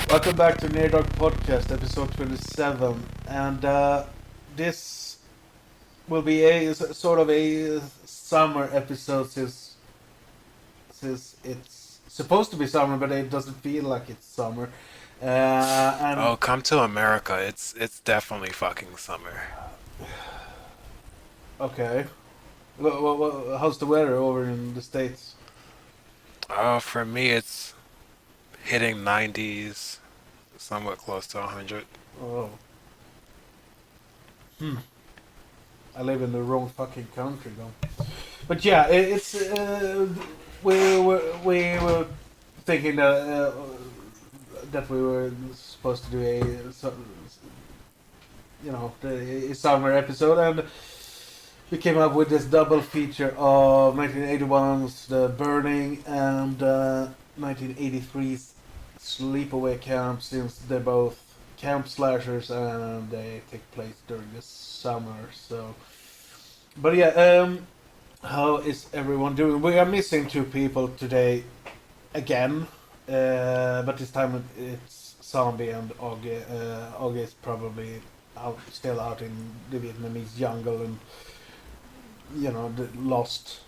Welcome back to Near Dark Podcast, episode 27, and this will be a sort of a summer episode since it's supposed to be summer, but it doesn't feel like it's summer. And Oh, come to America. It's definitely fucking summer. okay, how's the weather over in the States? For me, it's hitting 90s, somewhat close to 100. Oh, I live in the wrong fucking country, though. But yeah, it's we were thinking that we were supposed to do a summer episode, and we came up with this double feature of 1981's The Burning and 1983's Sleepaway Camp, since they're both camp slashers and they take place during the summer. So, but yeah, how is everyone doing? We are missing two people today again, but this time it's Zombie and Augie. Augie is probably still out in the Vietnamese jungle and lost.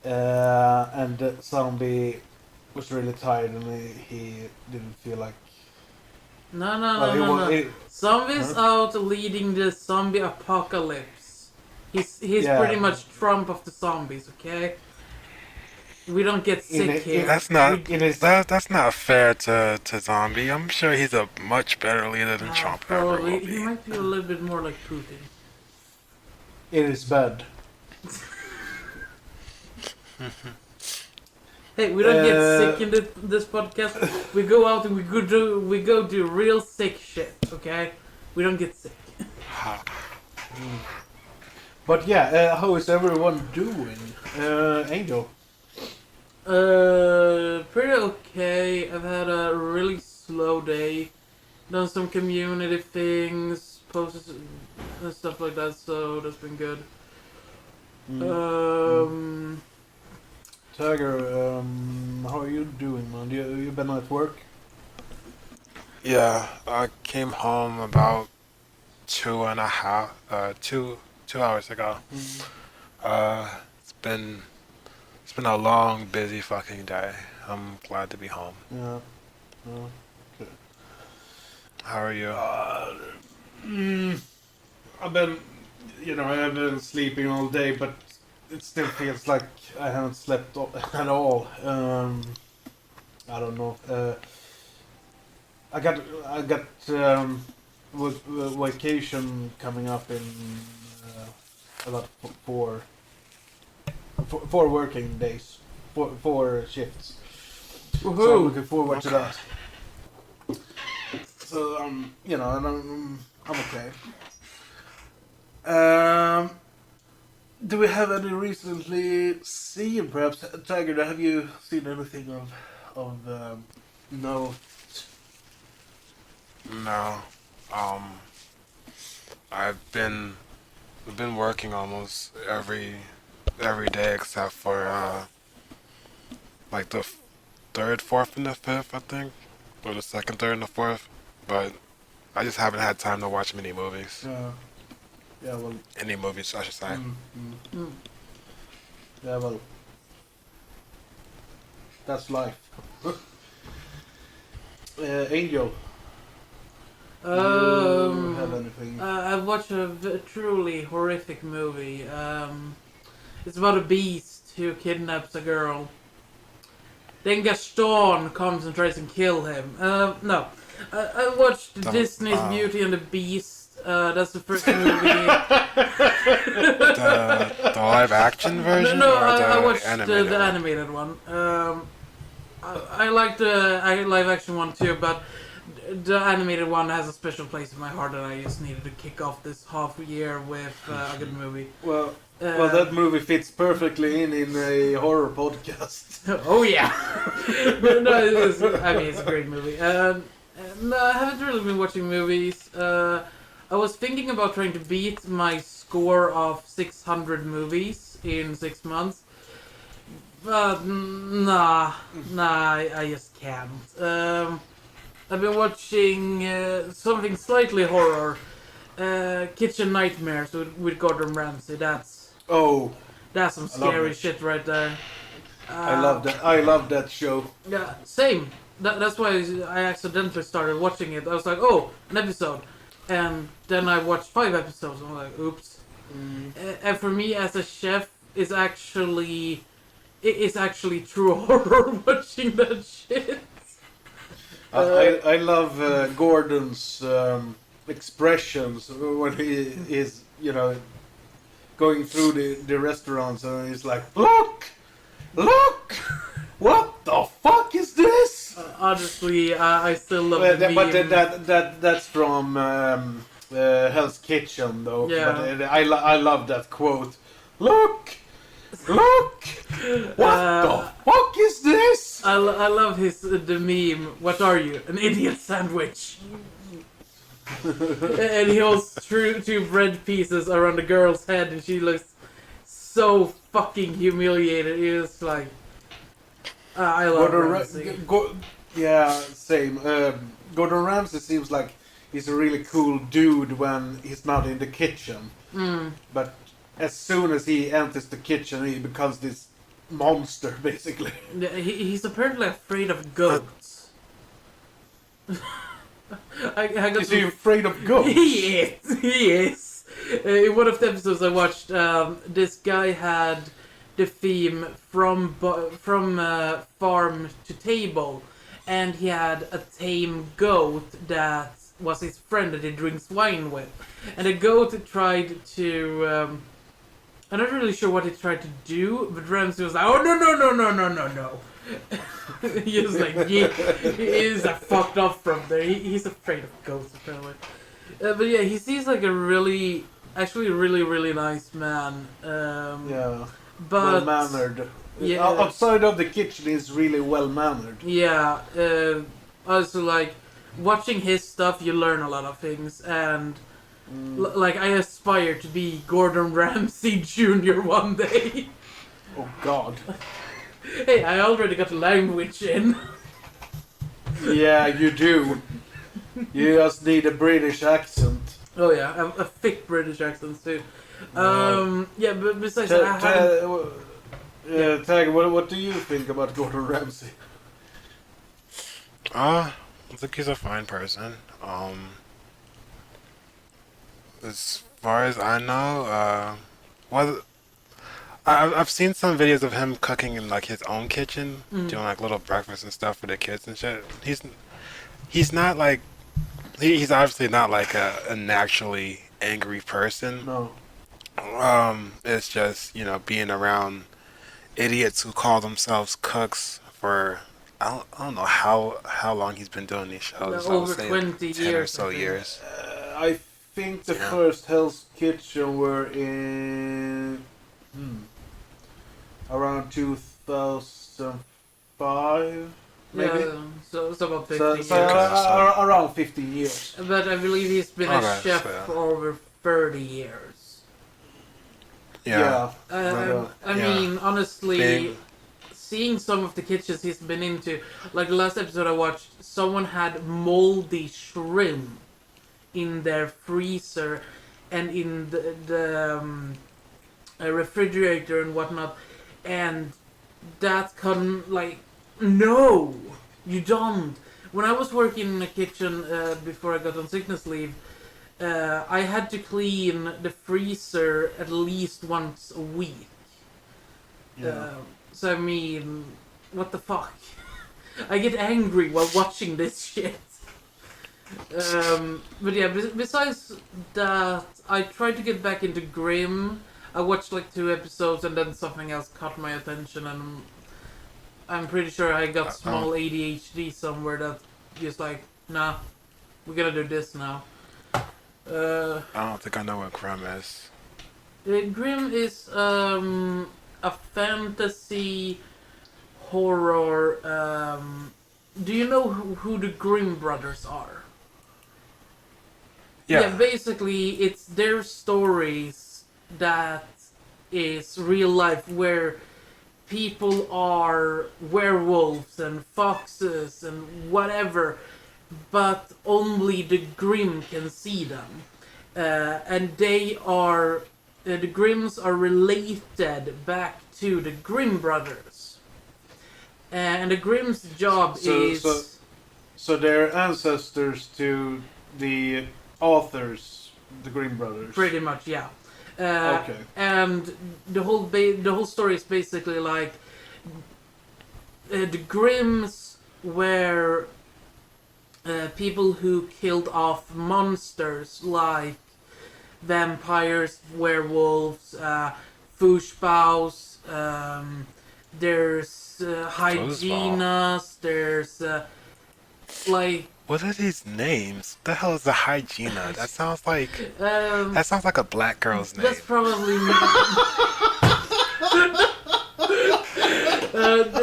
And Zombie was really tired and he didn't feel like. No. Zombie's out leading the zombie apocalypse. He's pretty much Trump of the zombies, okay? We don't get sick here. That's not fair to Zombie. I'm sure he's a much better leader than Trump ever will Probably. be. He might be a little bit more like Putin. It is bad. Hey, we don't get sick in this podcast. We go out and we go do real sick shit, okay? We don't get sick. But yeah, how is everyone doing? Angel? Pretty okay. I've had a really slow day. Done some community things, posted and stuff like that, so that's been good. Tiger, how are you doing, man? You been at work? Yeah, I came home about 2 hours ago. It's been a long, busy fucking day. I'm glad to be home. Yeah. Okay. How are you? I've been sleeping all day, but it still feels like I haven't slept at all. I don't know. I got vacation coming up in about four working days, four shifts. Woohoo! So I'm looking forward to that. So and I'm okay. Do we have any recently seen, perhaps? Tiger, have you seen anything of no? No. We've been working almost every day except for like the third, fourth, and the fifth, I think, or the second, third, and the fourth. But I just haven't had time to watch many movies. Yeah, well. Any movies, I should say. Yeah, well. That's life. Angel. Do you have anything? I watched a truly horrific movie. It's about a beast who kidnaps a girl. Then Gaston comes and tries to kill him. No. I watched Disney's Beauty and the Beast. That's the first movie. The live action version? No, or I watched the animated one? animated one. I like the live action one too, but the animated one has a special place in my heart, and I just needed to kick off this half year with a good movie. Well, that movie fits perfectly in a horror podcast. Oh yeah, but no, it's a great movie. No, I haven't really been watching movies. I was thinking about trying to beat my score of 600 movies in 6 months, but nah, I just can't. I've been watching something slightly horror. Kitchen Nightmares with Gordon Ramsay. That's Oh, some I love scary it. shit right there. I love that. I love that show. Yeah, same. That's why I accidentally started watching it. I was like, oh, an episode. And then I watched 5 episodes. I'm like, oops. And for me, as a chef, it's actually true horror watching that shit. I love Gordon's expressions when he is, going through the restaurants and he's like, look, what the fuck is this? Honestly, I still love But the meme. that's from Hell's Kitchen though. Yeah. But I love that quote. Look, what the fuck is this? I love the meme. What are you? An idiot sandwich. And he holds two bread pieces around the girl's head, and she looks so fucking humiliated. It's like, I love Ramsay. Yeah, same. Gordon Ramsay seems like he's a really cool dude when he's not in the kitchen. But as soon as he enters the kitchen, he becomes this monster, basically. Yeah, he's apparently afraid of goats. I got Is he afraid of ghosts? He is. In one of the episodes I watched, this guy had the theme from farm to table, and he had a tame goat that was his friend that he drinks wine with, and the goat tried to. I'm not really sure what he tried to do, but Ramsay was like, "Oh no!" He was like, he is fucked up from there. He's afraid of ghosts apparently. But yeah, he seems like a really nice man. Yeah. But Well-mannered. Yeah. Outside of the kitchen, he's really well-mannered. yeah, also like watching his stuff, you learn a lot of things, and like I aspire to be Gordon Ramsay Jr. one day. Oh God. Hey, I already got the language in. Yeah, you do. You just need a British accent. Oh yeah, a thick British accent too. Yeah, but besides Ta- that, I haven't... Tag, what do you think about Gordon Ramsay? I think he's a fine person. As far as I know, I've seen some videos of him cooking in like his own kitchen, doing like little breakfast and stuff for the kids and shit. He's not like he's obviously not like a naturally angry person. No. It's just being around idiots who call themselves cooks for I don't know how long he's been doing these shows. I would over say 20 10 or years. so I think. years. I think the Yeah. first Hell's Kitchen were in around 2005, maybe. Yeah, so it's about 50 So, years. around 15 years. But I believe he's been a Okay, chef so- for over 30 years. Yeah. I Yeah. mean, honestly, Big. seeing some of the kitchens he's been into, like the last episode I watched, someone had moldy shrimp in their freezer and in the refrigerator and whatnot, and that no, you don't. When I was working in a kitchen before I got on sickness leave, I had to clean the freezer at least once a week. Yeah. So I mean, what the fuck? I get angry while watching this shit. But yeah, besides that, I tried to get back into Grimm. I watched like 2 episodes and then something else caught my attention, and I'm pretty sure I got small ADHD somewhere that just like, nah, we're gonna do this now. I don't think I know what Grimm is. Grimm is a fantasy horror. Do you know who the Grimm brothers are? Yeah. Basically, it's their stories that is real life where people are werewolves and foxes and whatever, but only the Grimm can see them. And they are the Grimms are related back to the Grimm brothers. And the Grimm's job is So they're ancestors to the authors, the Grimm brothers. pretty much, yeah. Okay. And the whole story is basically like the Grimms were people who killed off monsters like vampires, werewolves, Fushbaus, there's hyenas, there's like What are these names? What the hell is a hygiena? That sounds like a black girl's name. that's probably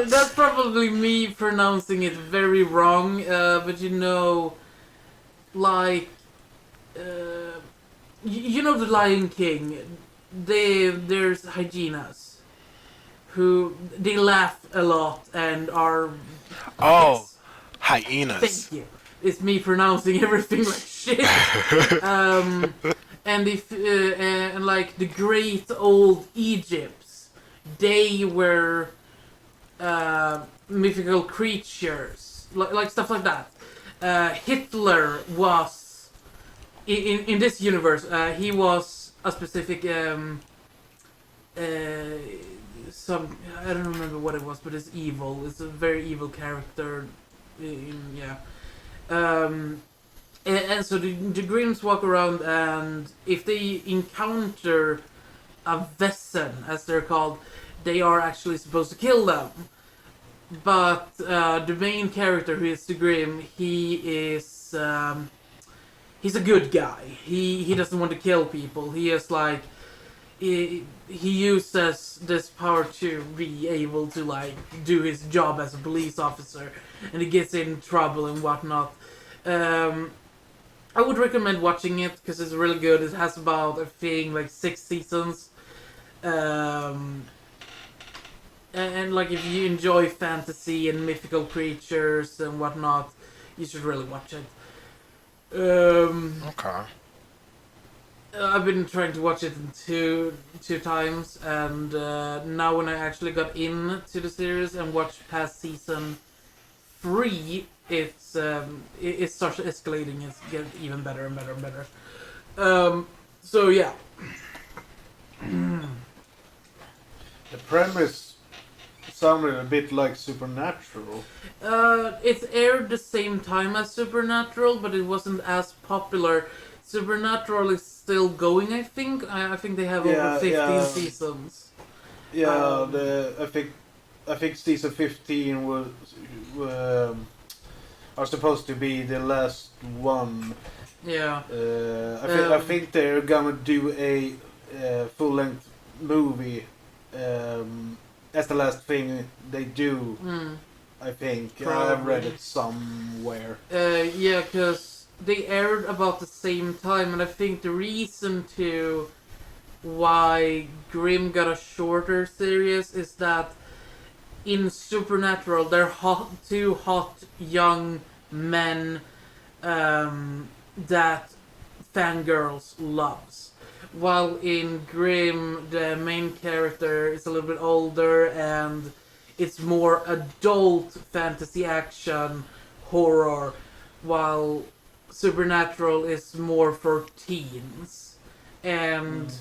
that's probably me pronouncing it very wrong, but you know, like, you know the Lion King, there's hyenas, who, they laugh a lot and are... Oh, Yes, hyenas. thank you. It's me pronouncing everything like shit. And and like the great old Egypts, they were mythical creatures, like stuff like that. Hitler was in this universe. He was a specific some, I don't remember what it was, but it's evil. It's a very evil character. Yeah. And so the Grimms walk around, and if they encounter a Wesen, as they're called, they are actually supposed to kill them. But the main character, who is the Grimm, he is he's a good guy. He doesn't want to kill people. He is like he uses this power to be able to like do his job as a police officer, and he gets in trouble and whatnot. I would recommend watching it because it's really good. It has about, I think, like 6 seasons. And like if you enjoy fantasy and mythical creatures and whatnot, you should really watch it. Okay. I've been trying to watch it two times, and now when I actually got into the series and watched past season 3, it starts escalating. It's getting even better and better and better. So yeah. The premise sounded a bit like Supernatural. It aired the same time as Supernatural, but it wasn't as popular. Supernatural is still going, I think. I think they have over 15 seasons. Yeah, I think season 15 are supposed to be the last one. Yeah. I think they're gonna do a full-length movie as the last thing they do. I think I've read it somewhere. Yeah, because they aired about the same time, and I think the reason to why Grimm got a shorter series is that in Supernatural they're two hot young men that fangirls loves. While in Grimm, the main character is a little bit older and it's more adult fantasy action horror, while Supernatural is more for teens. And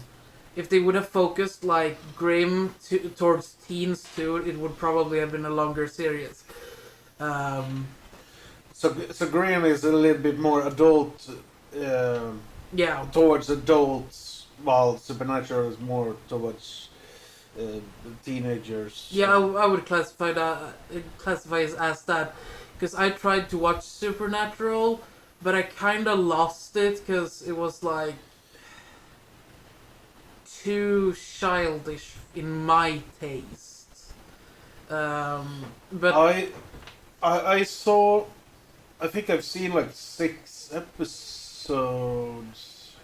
if they would have focused like Grimm towards teens too, it would probably have been a longer series. So Grimm is a little bit more adult. Yeah. Towards adults, while Supernatural is more towards teenagers. Yeah, I would classify it as that, because I tried to watch Supernatural, but I kind of lost it because it was like too childish in my taste. But I saw. I think I've seen like 6 episodes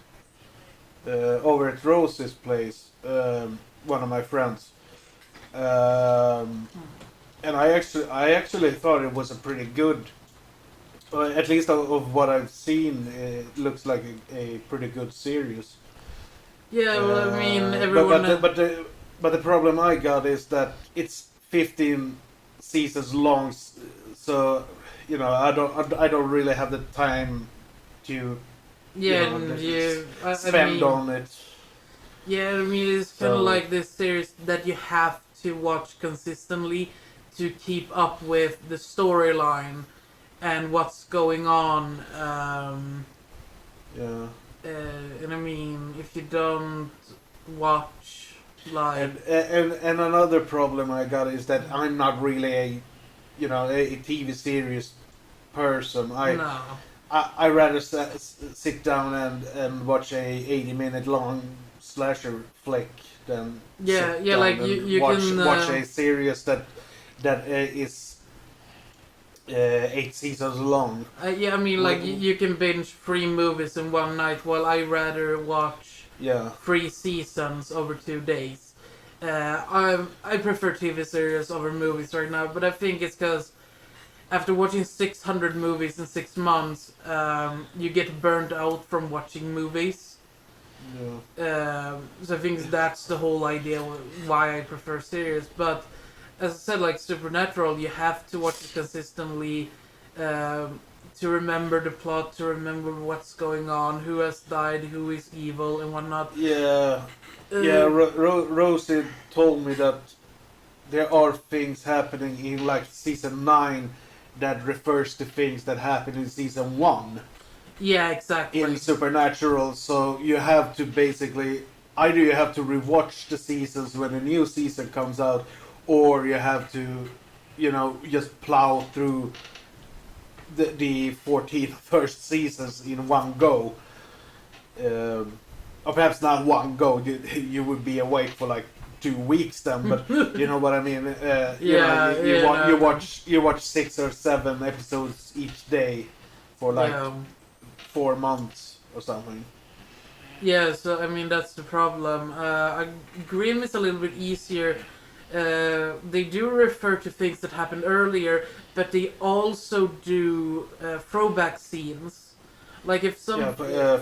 over at Rose's place. One of my friends, and I actually thought it was a pretty good at least of what I've seen, it looks like a pretty good series. Yeah, well, I mean, But everyone. but the problem I got is that it's 15 seasons long, so I don't really have the time to yeah, you know and I spend mean, on it. yeah, I mean, it's kind of So like this series that you have to watch consistently to keep up with the storyline and what's going on. yeah, And I mean, if you don't watch, like, and another problem I got is that I'm not really a TV series person. no. I rather sit down and watch a 80-minute long slasher flick than Yeah, sit yeah, down like and you watch can. watch a series that is 8 seasons long. Yeah, I mean, like you can binge 3 movies in one night, while I rather watch Yeah, 3 seasons over 2 days. I prefer TV series over movies right now, but I think it's because after watching 600 movies in 6 months, you get burnt out from watching movies. yeah, So I think that's the whole idea why I prefer series. But as I said, like Supernatural, you have to watch it consistently to remember the plot, to remember what's going on, who has died, who is evil, and whatnot. yeah, yeah. Rosie told me that there are things happening in like season 9 that refers to things that happened in season 1 Yeah, exactly. in Supernatural. So you have to basically either you have to rewatch the seasons when a new season comes out, or you have to, just plow through the 14 first seasons in one go. Or perhaps not one go. You would be awake for like 2 weeks then, but you know what I mean. You watch 6 or 7 episodes each day for like Yeah. 4 months or something. Yeah, so I mean that's the problem. Grimm is a little bit easier. They do refer to things that happened earlier, but they also do throwback scenes. Like if some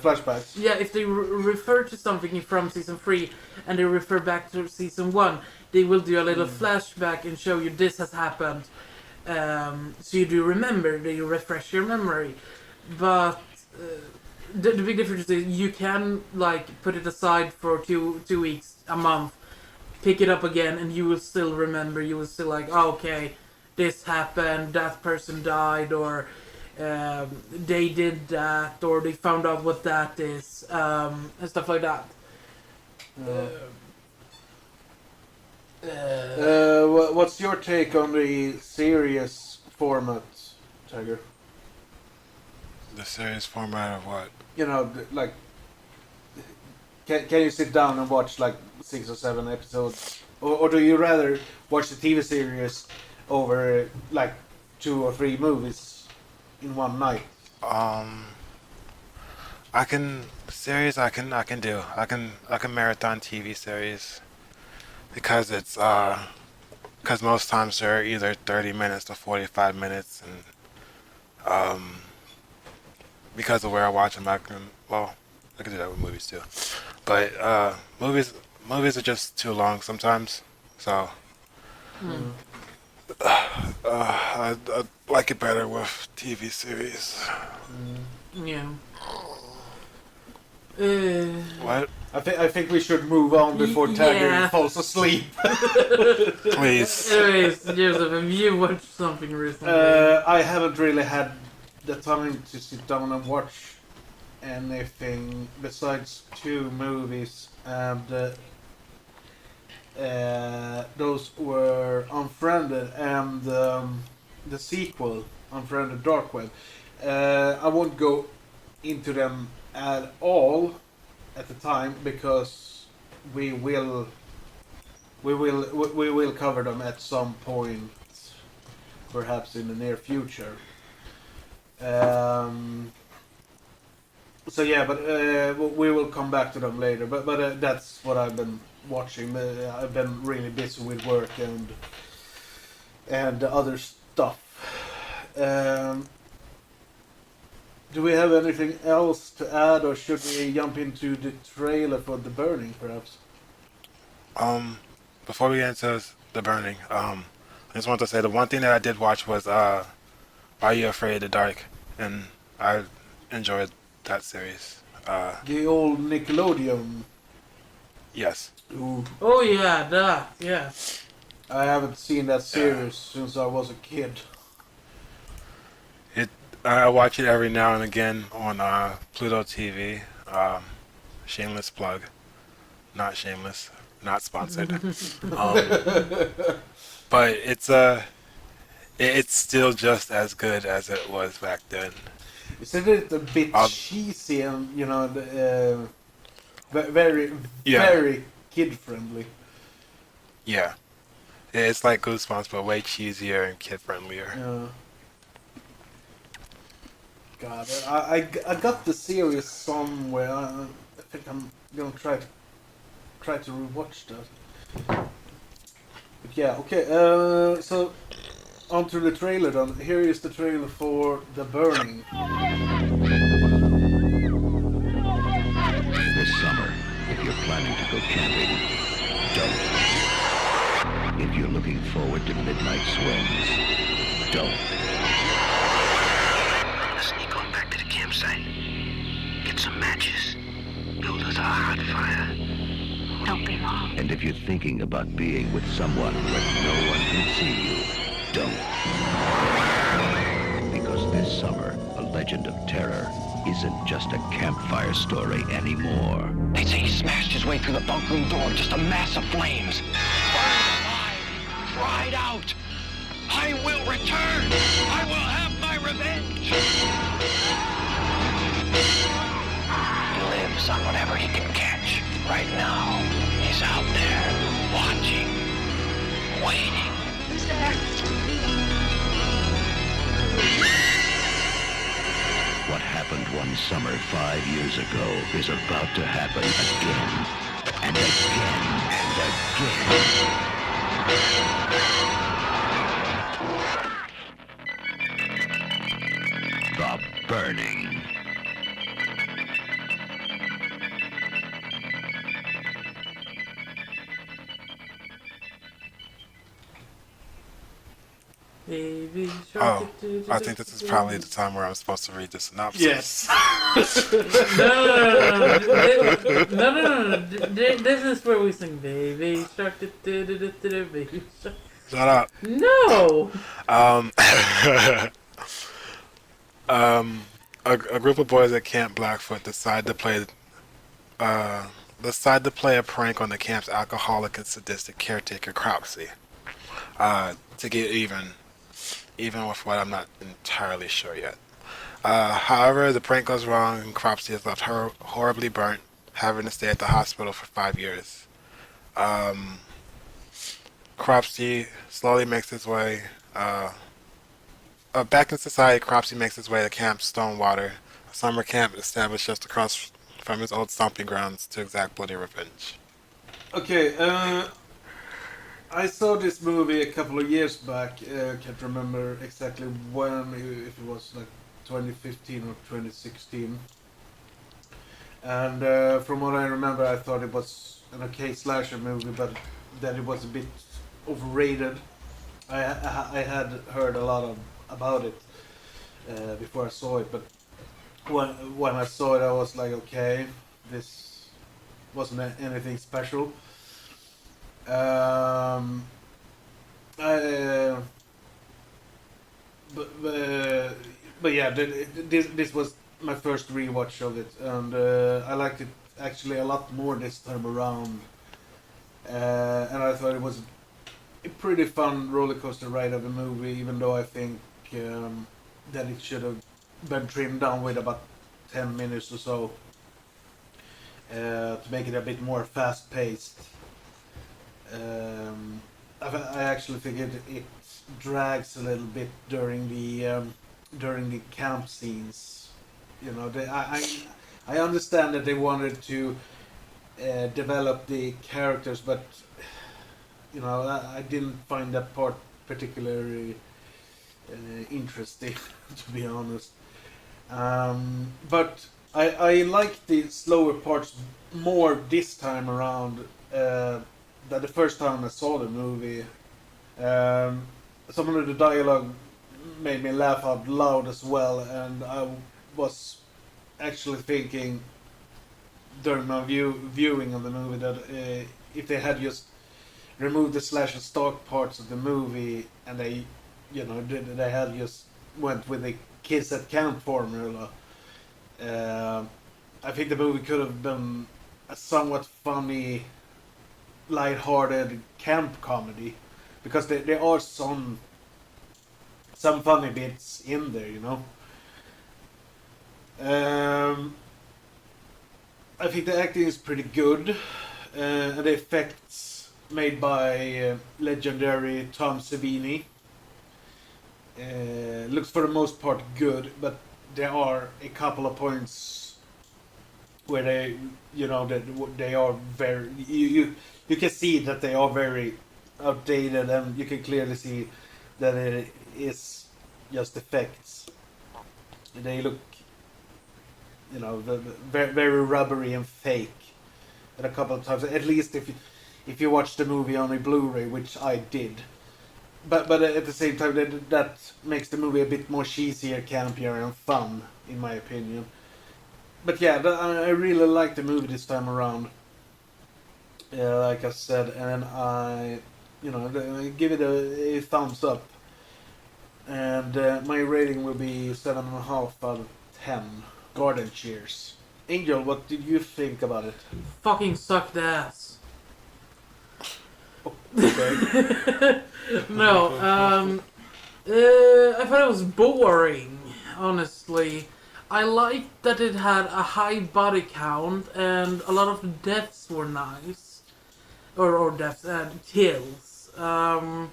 Flashbacks. yeah, if they refer to something from season 3 and they refer back to season 1, they will do a little flashback and show you this has happened. So you do remember, they refresh your memory. But the big difference is you can like put it aside for 2 weeks, a month, pick it up again, and you will still remember. You will still like, oh, okay, this happened, that person died, or they did that, or they found out what that is, and stuff like that. What's your take on the series format, Tiger? The series format of what? Like, can you sit down and watch like 6 or 7 episodes, or do you rather watch the TV series over like 2 or 3 movies in one night? I can do. I can marathon TV series because it's because most times they're either 30 minutes to 45 minutes, and because of where I watch them, I can do that with movies too. But movies are just too long sometimes, so I like it better with TV series. Yeah. What? I think we should move on before Tiger Yeah. falls asleep. Please. Anyways, Joseph, have you watched something recently? I haven't really had the time to sit down and watch anything besides 2 movies, and those were Unfriended and the sequel, Unfriended Dark Web. I won't go into them at all at the time because we will cover them at some point, perhaps in the near future. So yeah, but we will come back to them later. But that's what I've been watching. I've been really busy with work and other stuff. Do we have anything else to add, or should we jump into the trailer for The Burning, perhaps? Before we get into the burning, I just want to say the one thing that I did watch was Are You Afraid of the Dark? And I enjoyed that series. The old Nickelodeon. Yes. Ooh, Oh yeah, that. Yeah. I haven't seen that series since I was a kid. I watch it every now and again on Pluto TV. Shameless plug. Not shameless. Not sponsored. But it's still just as good as it was back then. Isn't it a bit cheesy and very Yeah. very kid friendly? Yeah. It's like Goosebumps, but way cheesier and kid friendlier. Yeah. God, I got the series somewhere. I think I'm gonna try to rewatch that. But yeah, okay. So onto the trailer then. Here is the trailer for The Burning. This summer, if you're planning to go camping, don't. If you're looking forward to midnight swims, don't. Sneak on back to the campsite. Get some matches. Build us a hot fire. Don't be long. And if you're thinking about being with someone where no one can see you, don't. Because this summer, a legend of terror isn't just a campfire story anymore. They say he smashed his way through the bunk room door, just a mass of flames. Burned alive, cried out, I will return! I will have my revenge! He lives on whatever he can catch. Right now, he's out there, watching, waiting. Who's there? What happened one summer 5 years ago is about to happen again, and again, and again. The Burning. Baby Oh, shark. I think this is probably the time where I'm supposed to read the synopsis. Yes. No. This is where we sing Baby Shark. Baby Shark. Shut up. No! A group of boys at Camp Blackfoot decide to play a prank on the camp's alcoholic and sadistic caretaker Cropsy. To get even with what I'm not entirely sure yet. However, the prank goes wrong and Cropsy is left horribly burnt, having to stay at the hospital for 5 years. Cropsy slowly makes his way back in society. Cropsy makes his way to Camp Stonewater, a summer camp established just across from his old stomping grounds, to exact bloody revenge. Okay. I saw this movie a couple of years back. Can't remember exactly when, if it was like 2015 or 2016. And from what I remember, I thought it was an okay slasher movie, but that it was a bit overrated. I had heard a lot about it before I saw it, but when I saw it, I was like, okay, this wasn't anything special. But yeah, this was my first rewatch of it, and I liked it actually a lot more this time around. And I thought it was a pretty fun roller coaster ride of a movie, even though I think that it should have been trimmed down with about 10 minutes or so to make it a bit more fast paced. I actually think it drags a little bit during the camp scenes. You know, I understand that they wanted to develop the characters, but you know, I didn't find that part particularly interesting, to be honest. But I like the slower parts more this time around than the first time I saw the movie. Some of the dialogue made me laugh out loud as well, and I was actually thinking during my viewing of the movie that if they had just removed the slash and stock parts of the movie and they had just went with the kids at camp formula, I think the movie could have been a somewhat funny, light-hearted camp comedy, because there are some funny bits in there, I think the acting is pretty good, and the effects made by legendary Tom Savini looks for the most part good, but there are a couple of points where they are very you can see that they are very outdated, and you can clearly see that it is just effects. They look very, very rubbery and fake at a couple of times, at least if you watch the movie on a Blu-ray, which I did. But at the same time, that makes the movie a bit more cheesier, campier, and fun, in my opinion. But yeah, I really like the movie this time around. Like I said, and I give it a thumbs up. And my rating will be 7.5 out of 10. Garden cheers. Angel, what did you think about it? Fucking sucked ass. Okay. No, I thought it was boring, honestly. I liked that it had a high body count and a lot of the deaths were nice. Or deaths, kills. I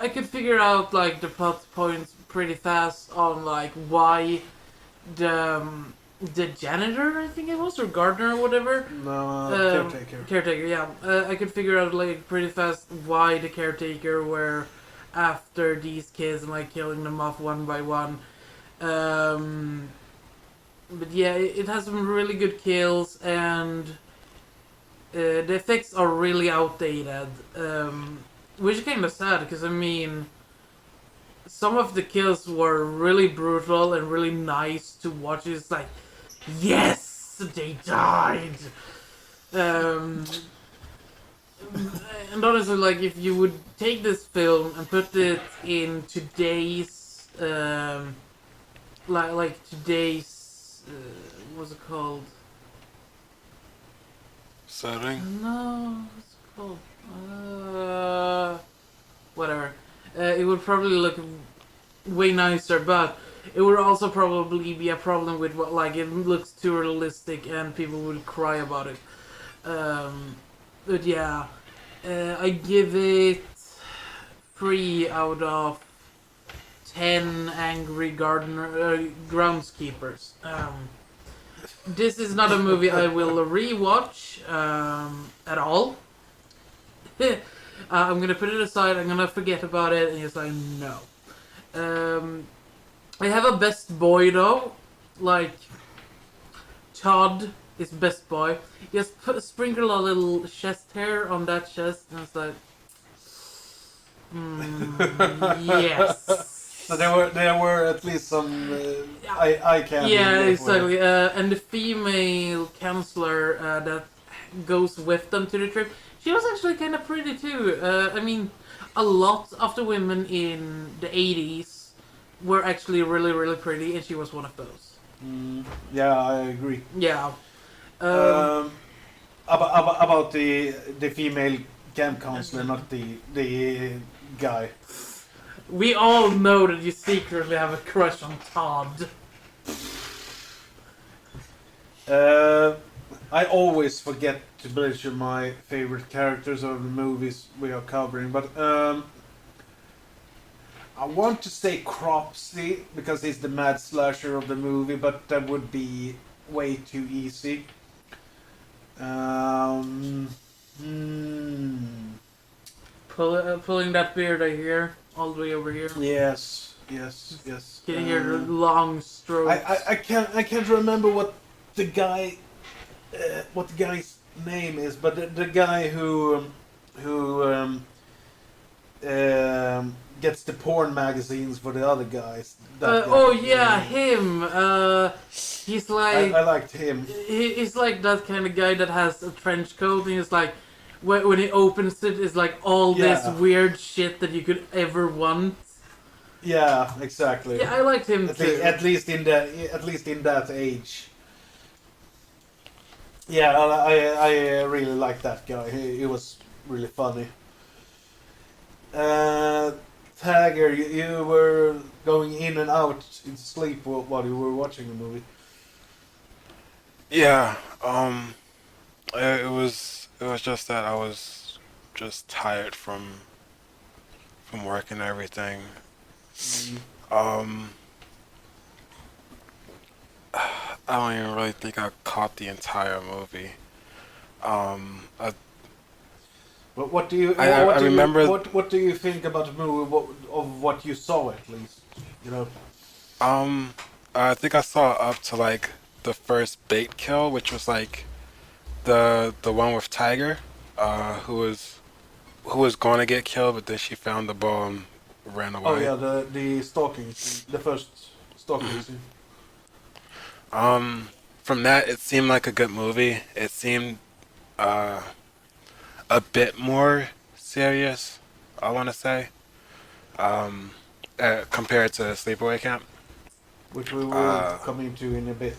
could figure out like the plot points pretty fast on like why the janitor, I think it was, or gardener or whatever. No, caretaker. Caretaker, yeah. I could figure out like pretty fast why the caretaker were after these kids and like killing them off one by one. But yeah, it has some really good kills, and the effects are really outdated. Which is kind of sad, because I mean, some of the kills were really brutal and really nice to watch. It's like, yes, they died. And honestly, like, if you would take this film and put it in today's, like today's, what's it called? Setting? No, what's it called? Whatever. It would probably look way nicer, but it would also probably be a problem with what, like, it looks too realistic and people would cry about it. But yeah, I give it 3 out of 10 angry groundskeepers. This is not a movie I will rewatch at all. I'm gonna put it aside, I'm gonna forget about it, and just like, no. I have a best boy though, like, Todd is best boy. Just sprinkle a little chest hair on that chest, and it's like, yes. So there were at least some eye candy. Yeah, exactly. And the female counselor that goes with them to the trip, she was actually kind of pretty too. I mean, a lot of the women in the 80s were actually really, really pretty, and she was one of those. Yeah, I agree. Yeah. About the female camp counselor, not the guy. We all know that you secretly have a crush on Todd. I always forget to mention my favorite characters of the movies we are covering, but I want to say Cropsy because he's the mad slasher of the movie, but that would be way too easy. Pulling that beard I hear all the way over here. Yes. Yes, yes. Can you hear the long strokes? I can't remember what the guy's name is, but the guy who gets the porn magazines for the other guys. That guy. Oh yeah, him. He's like I liked him. he's like that kind of guy that has a trench coat, and he's like when he opens it, it's like all this Yeah. weird shit that you could ever want. Yeah, exactly. Yeah, I liked him too. At least in that age. Yeah, I really liked that guy. He was really funny. Tagger, you were going in and out in sleep while you were watching the movie. Yeah. It was just that I was just tired from work and everything. I don't even really think I caught the entire movie. I But what do you? I what do remember- You, what do you think about the movie? Of what you saw, at least, you know. I think I saw up to like the first bait kill, which was like the one with Tiger, who was going to get killed, but then she found the ball and ran away. Oh yeah, the stalking, the first stalking scene. From that, it seemed like a good movie. It seemed a bit more serious, I want to say, compared to Sleepaway Camp. Which we will come into in a bit.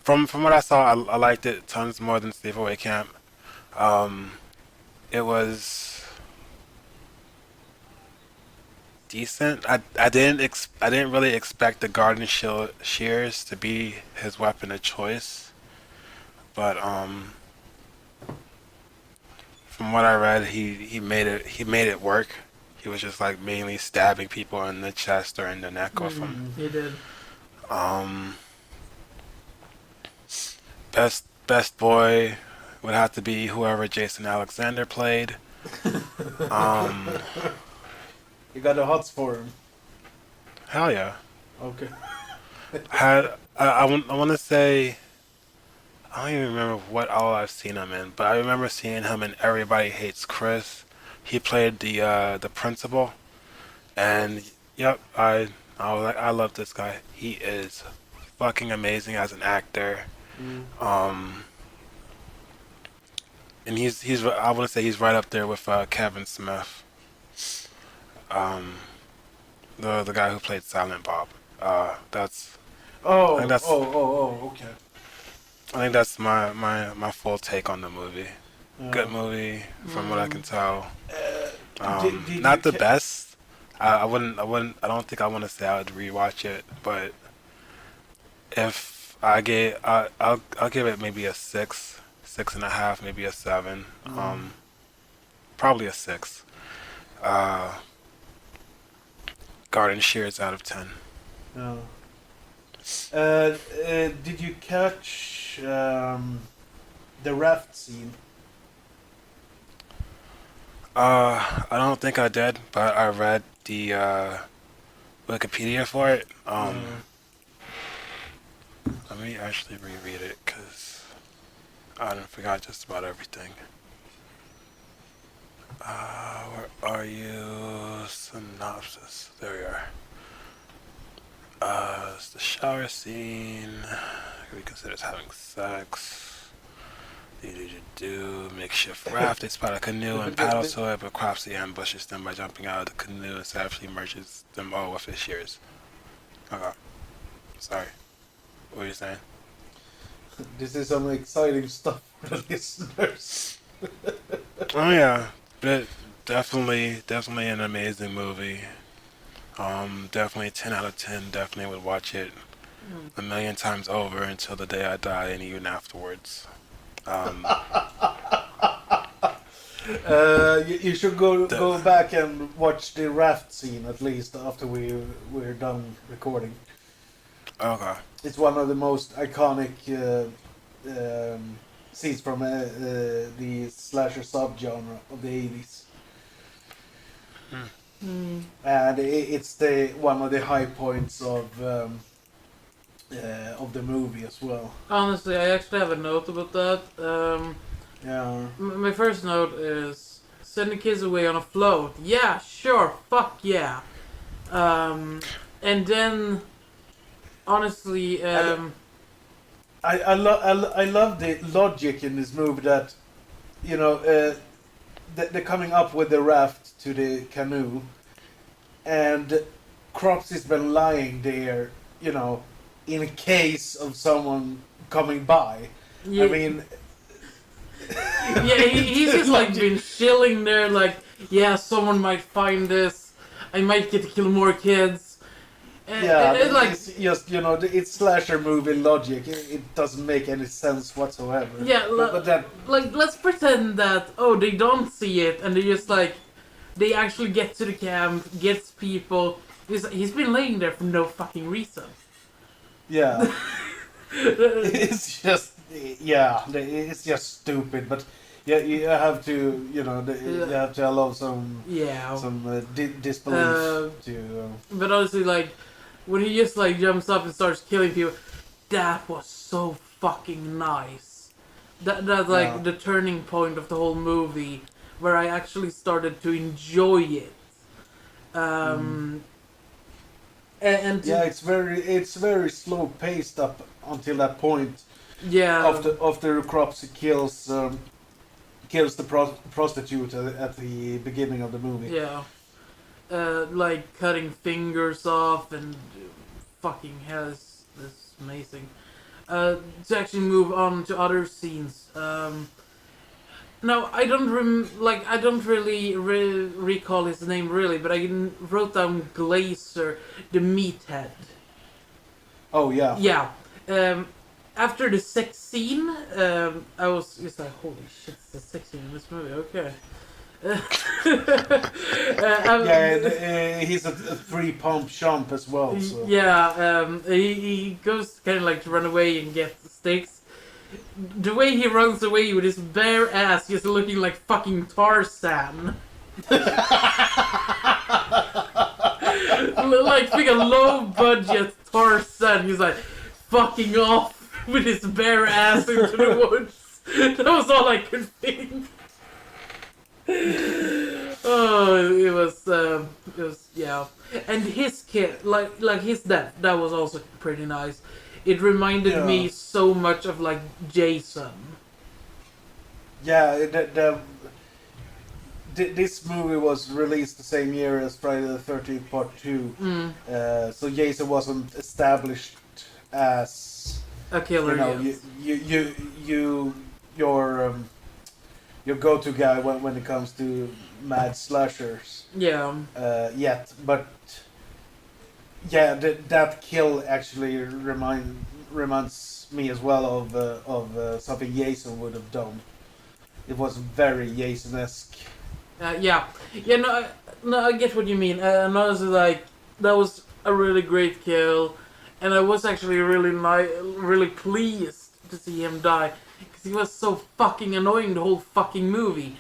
From what I saw, I liked it tons more than Sleepaway Camp. It was decent. I didn't really expect the garden shears to be his weapon of choice, but from what I read, he made it work. He was just like mainly stabbing people in the chest or in the neck with them. He did. Best boy would have to be whoever Jason Alexander played. You got the hots for him. Hell yeah. Okay. I want to say, I don't even remember what all I've seen him in, but I remember seeing him in Everybody Hates Chris. He played the principal, and yep, I was like, I love this guy. He is fucking amazing as an actor. And he's I want to say he's right up there with Kevin Smith, the guy who played Silent Bob. That's Oh, I think that's- okay. I think that's my full take on the movie. Good movie, from what I can tell. Did Not you the best. I don't think I want to say I would rewatch it, but if I'll give it maybe a 6.5, maybe a 7. Probably a 6. Garden shears out of 10. No. Did you catch the raft scene? I don't think I did, but I read the Wikipedia for it. Let me actually reread it, because I forgot just about everything. Where are you? Synopsis. There you are. It's the shower scene. He considers having sex. Makeshift raft. They spot a canoe and paddle to it, but Cropsy ambushes them by jumping out of the canoe and savagely merges them all with his shears. Okay. Sorry. What were you saying? This is some exciting stuff for the listeners. Oh yeah, but definitely an amazing movie. Definitely 10 out of 10. Definitely would watch it a million times over until the day I die, and even afterwards. You should go back and watch the raft scene at least after we're done recording. Okay. It's one of the most iconic scenes from the slasher subgenre of the 80s. And it's the one of the high points of the movie as well. Honestly, I actually have a note about that. Yeah. My first note is sending kids away on a float. Yeah, sure, fuck yeah. And then, honestly, I love the logic in this movie that, you know, they're coming up with the raft to the canoe, and Crops has been lying there, you know, in case of someone coming by. yeah, I mean, yeah, he's just like been chilling there, like, yeah, someone might find this. I might get to kill more kids. yeah, And like, it's just, you know, it's slasher movie logic. It doesn't make any sense whatsoever. yeah, but then, like, let's pretend that, oh, they don't see it, and they just like, they actually get to the camp, gets people. He's been laying there for no fucking reason. yeah, it's just, yeah, it's just stupid. But yeah, you have to, you know, you have to allow some Yeah. disbelief to. But honestly, like, when he just like jumps up and starts killing people, that was so fucking nice. That like Yeah. the turning point of the whole movie, where I actually started to enjoy it. And Yeah, it's very slow paced up until that point. yeah, After Crops kills the prostitute at the beginning of the movie. yeah, like cutting fingers off and fucking hell, it's amazing. To actually move on to other scenes. Now I don't I don't really recall his name really, but I wrote down Glazer, the meathead. Oh yeah. Yeah. After the sex scene, I was just like, holy shit, it's a sex scene in this movie. Okay. Yeah, he's a three pump chump as well. So. Yeah, he goes kind of like to run away and get sticks. The way he runs away with his bare ass just looking like fucking Tarzan. Like a low budget Tarzan. He's like fucking off with his bare ass into the woods. That was all I could think. Oh, it was yeah. And his kid, like his death, that was also pretty nice. It reminded me so much of like Jason. Yeah, this movie was released the same year as Friday the 13th Part 2. So Jason wasn't established as A killer, your go-to guy when it comes to mad slashers. Yeah. Yet, but yeah, that kill actually reminds me as well of something Jason would have done. It was very Jason-esque. Yeah. No, I get what you mean. And honestly, like, that was a really great kill, and I was actually really pleased to see him die, because he was so fucking annoying the whole fucking movie.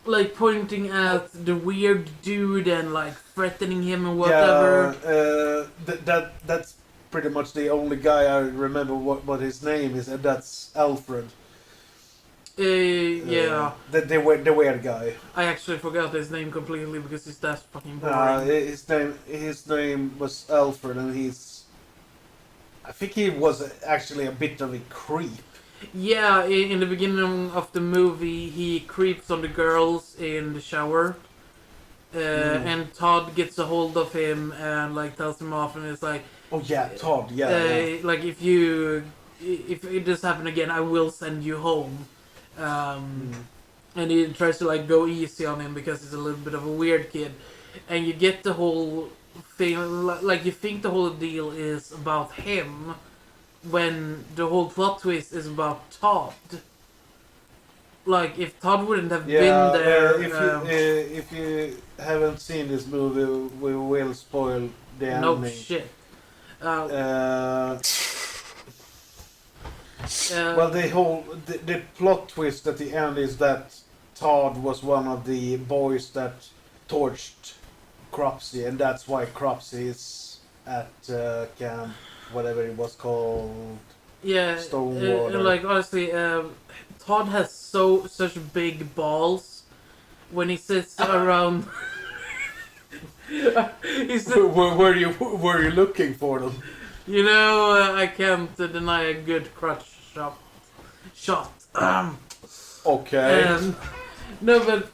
Like pointing at the weird dude and like threatening him and whatever. Yeah, that's pretty much the only guy I remember what his name is, and that's Alfred. Yeah. The weird guy. I actually forgot his name completely because he's that fucking boring. His name was Alfred, and I think he was actually a bit of a creep. Yeah, in the beginning of the movie, he creeps on the girls in the shower. And Todd gets a hold of him and like tells him off, and it's like, oh yeah, Todd, yeah. like if it does happen again, I will send you home. And he tries to like go easy on him because he's a little bit of a weird kid, and you get the whole thing, like you think the whole deal is about him, when the whole plot twist is about Todd. Like if Todd wouldn't have been there. If you haven't seen this movie, we will spoil the ending. No shit. Well, the plot twist at the end is that Todd was one of the boys that torched Cropsy, and that's why Cropsy is at camp, whatever it was called. Yeah, Stonewater. like honestly, Todd has such big balls when he sits around. He's, Were you looking for them? you know, I can't deny a good crotch shot. Okay. No, but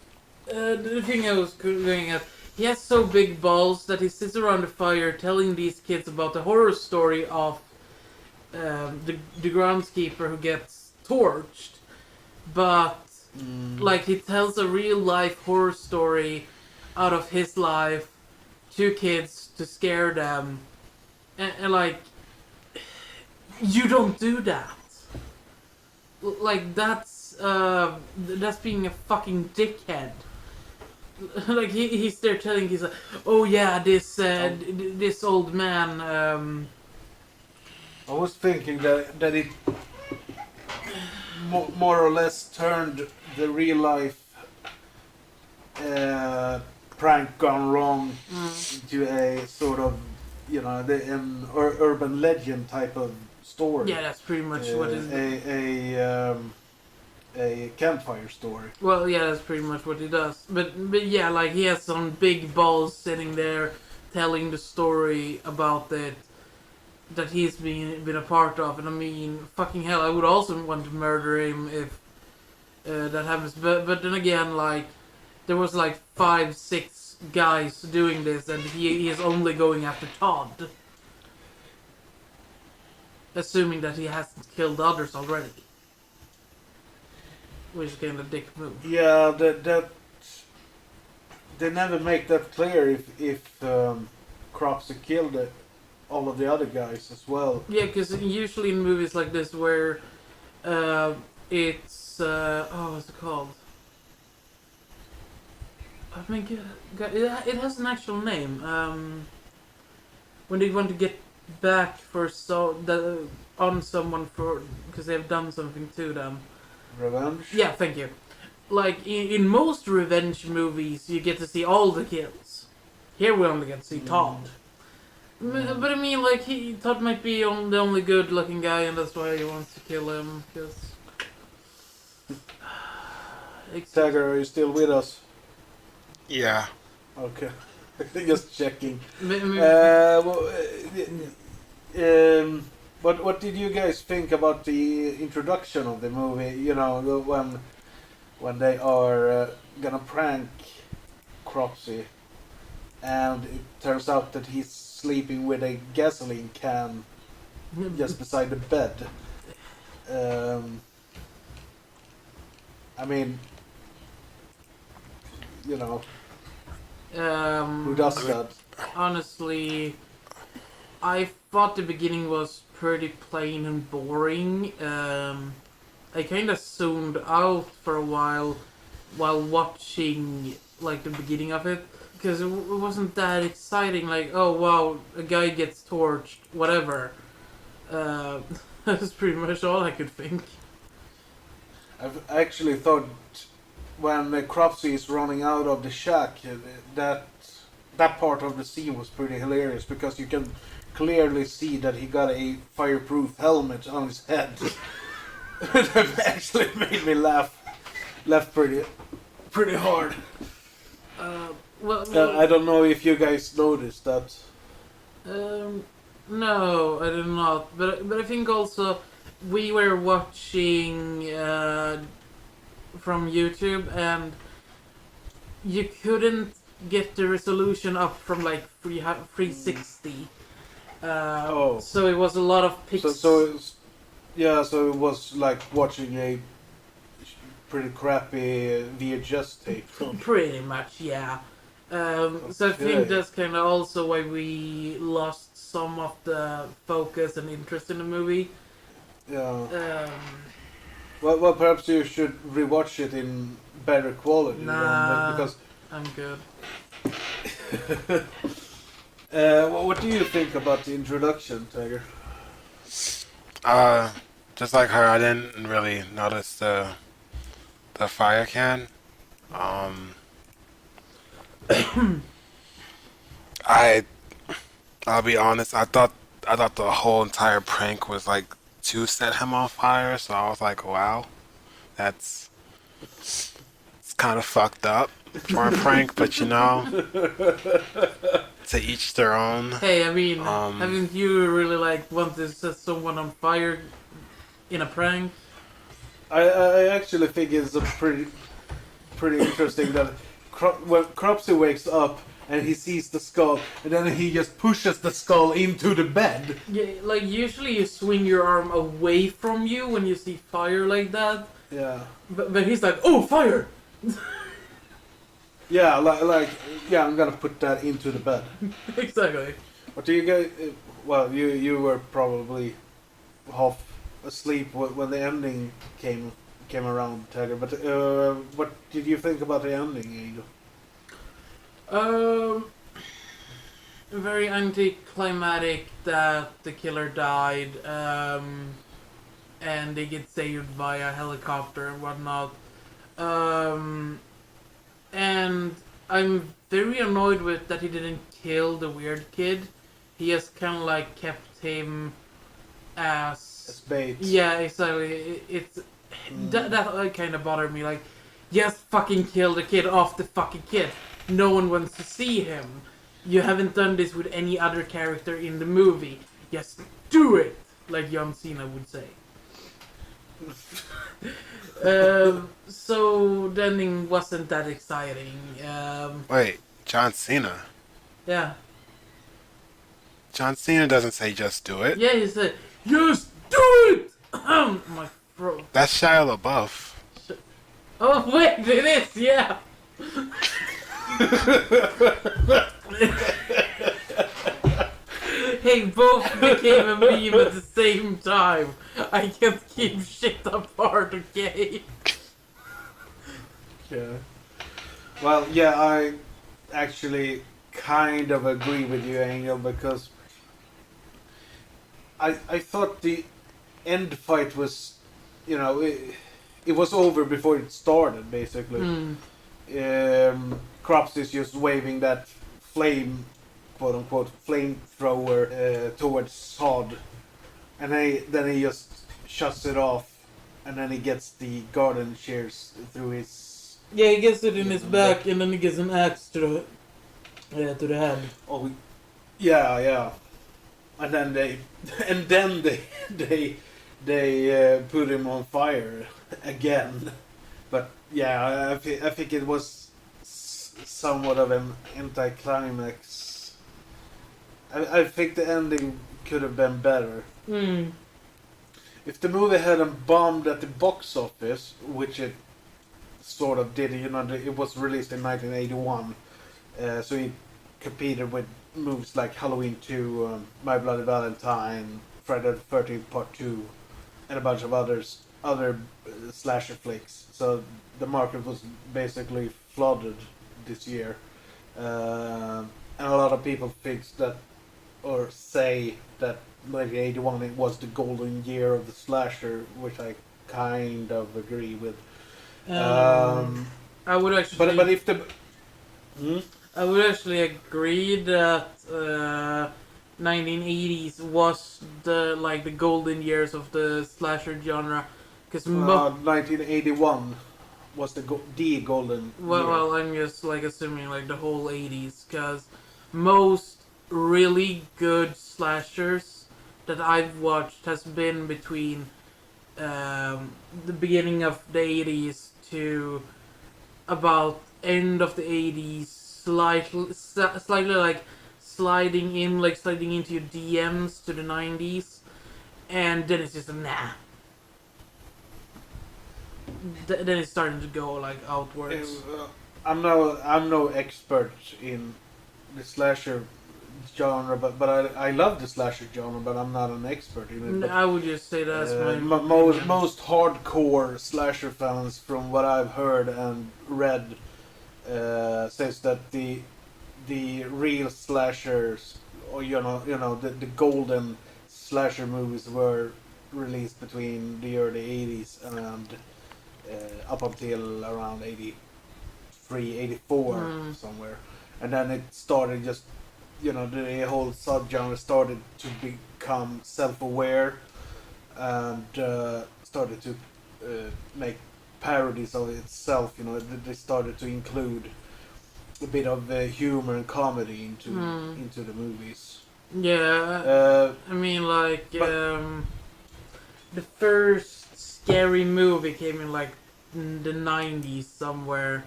the thing I was going at, he has so big balls that he sits around the fire telling these kids about the horror story of the groundskeeper who gets torched, but like he tells a real life horror story out of his life to kids to scare them, and like you don't do that. Like that's being a fucking dickhead. Like he's there telling he's like, oh yeah, this old man. I was thinking that it more or less turned the real life prank gone wrong into a sort of, you know, an urban legend type of story. Yeah, that's pretty much what it is. A campfire story. Well, yeah, that's pretty much what he does. But yeah, like he has some big balls sitting there telling the story about it that he's been a part of. And I mean, fucking hell, I would also want to murder him if that happens. But then again, like there was like 5-6 guys doing this, and he is only going after Todd, assuming that he hasn't killed others already. Which is kind of a dick move. Yeah, that they never make that clear if Cropsy killed all of the other guys as well. Yeah, because usually in movies like this where it's what's it called? I think it has an actual name. When they want to get back for on someone for because they've done something to them. Revenge? Yeah, thank you. Like in most revenge movies, you get to see all the kills. Here we only get to see Todd. But I mean, like Todd might be the only good-looking guy, and that's why he wants to kill him. Because Tagger, are you still with us? Yeah. Okay. Just checking. What did you guys think about the introduction of the movie? You know, when they are gonna prank Cropsy, and it turns out that he's sleeping with a gasoline can just beside the bed. I mean, you know, who does that? Honestly, I thought the beginning was pretty plain and boring. I kind of zoned out for a while watching like the beginning of it because it wasn't that exciting. Like, oh wow, a guy gets torched, whatever. That's pretty much all I could think. I've actually thought when Cropsy is running out of the shack, that part of the scene was pretty hilarious because you can clearly see that he got a fireproof helmet on his head. That actually made me laugh pretty hard. I don't know if you guys noticed that. No, I did not. But I think also we were watching from YouTube, and you couldn't get the resolution up from like 360. So it was a lot of pixels. So it was like watching a pretty crappy VHS tape. Pretty much, yeah. So I think that's kind of also why we lost some of the focus and interest in the movie. Yeah. Well, perhaps you should rewatch it in better quality. Nah, because I'm good. what do you think about the introduction, Tiger? Just like her, I didn't really notice the fire can. I'll be honest. I thought the whole entire prank was like to set him on fire. So I was like, wow, that's it's kind of fucked up for a prank. But to each their own. Hey, I mean, haven't you really like wanted to set someone on fire in a prank? I actually think it's a pretty interesting that when Cropsy wakes up and he sees the skull, and then he just pushes the skull into the bed. Yeah, like usually you swing your arm away from you when you see fire like that. Yeah. But he's like, oh, fire! Yeah, yeah, I'm gonna put that into the bed. Exactly. What do you guys? Well, you were probably half asleep when the ending came around, Tiger. But what did you think about the ending, Angel? Very anticlimactic that the killer died, and they get saved via helicopter and whatnot. And I'm very annoyed with that he didn't kill the weird kid. He just kind of like kept him as bait. Yeah, exactly. It's that kind of bothered me. Like, just fucking kill the kid off the fucking kid. No one wants to see him. You haven't done this with any other character in the movie. Just do it, like John Cena would say. So the ending wasn't that exciting. Wait, John Cena. Yeah. John Cena doesn't say just do it. Yeah, he said, just do it! My throat. That's Shia LaBeouf. Oh, wait, it is, yeah! Hey, both became a meme at the same time. I can't keep shit apart, okay? Yeah. Well, yeah, I actually kind of agree with you, Angel, because I thought the end fight was, it was over before it started, basically. Crops is just waving that flame, quote unquote, flamethrower towards Sod, and then he just shuts it off, and then he gets the garden shears through his. Yeah, he gets it in his back, and then he gets an axe to the head. Oh, yeah. And then they put him on fire again. But yeah, I think it was somewhat of an anticlimax. I think the ending could have been better. If the movie hadn't bombed at the box office, which it sort of did, it was released in 1981, so it competed with movies like Halloween 2, My Bloody Valentine, Friday the 13th Part 2, and a bunch of other slasher flicks. So the market was basically flooded this year, and a lot of people say that 1981 it was the golden year of the slasher, which I kind of agree with. I would actually. But if the I would actually agree that 1980s was the golden years of the slasher genre, because 1981 was the golden year. Well, I'm just assuming the whole 80s, because most really good slashers that I've watched has been between the beginning of the 80s to about end of the 80s, slightly sliding into your DMs to the 90s, and then it's just nah. Then it's starting to go outwards. I'm no expert in the slasher genre, but I love the slasher genre, but I'm not an expert in it. I would just say that's most hardcore slasher fans, from what I've heard and read, says that the real slashers, or the golden slasher movies were released between the early 80s and up until around 83, 84 somewhere, and then it started just, the whole subgenre started to become self-aware, and started to make parodies of itself. They started to include a bit of humor and comedy into the movies. Yeah, I mean, like, the first scary movie came in, like, in the 90s somewhere.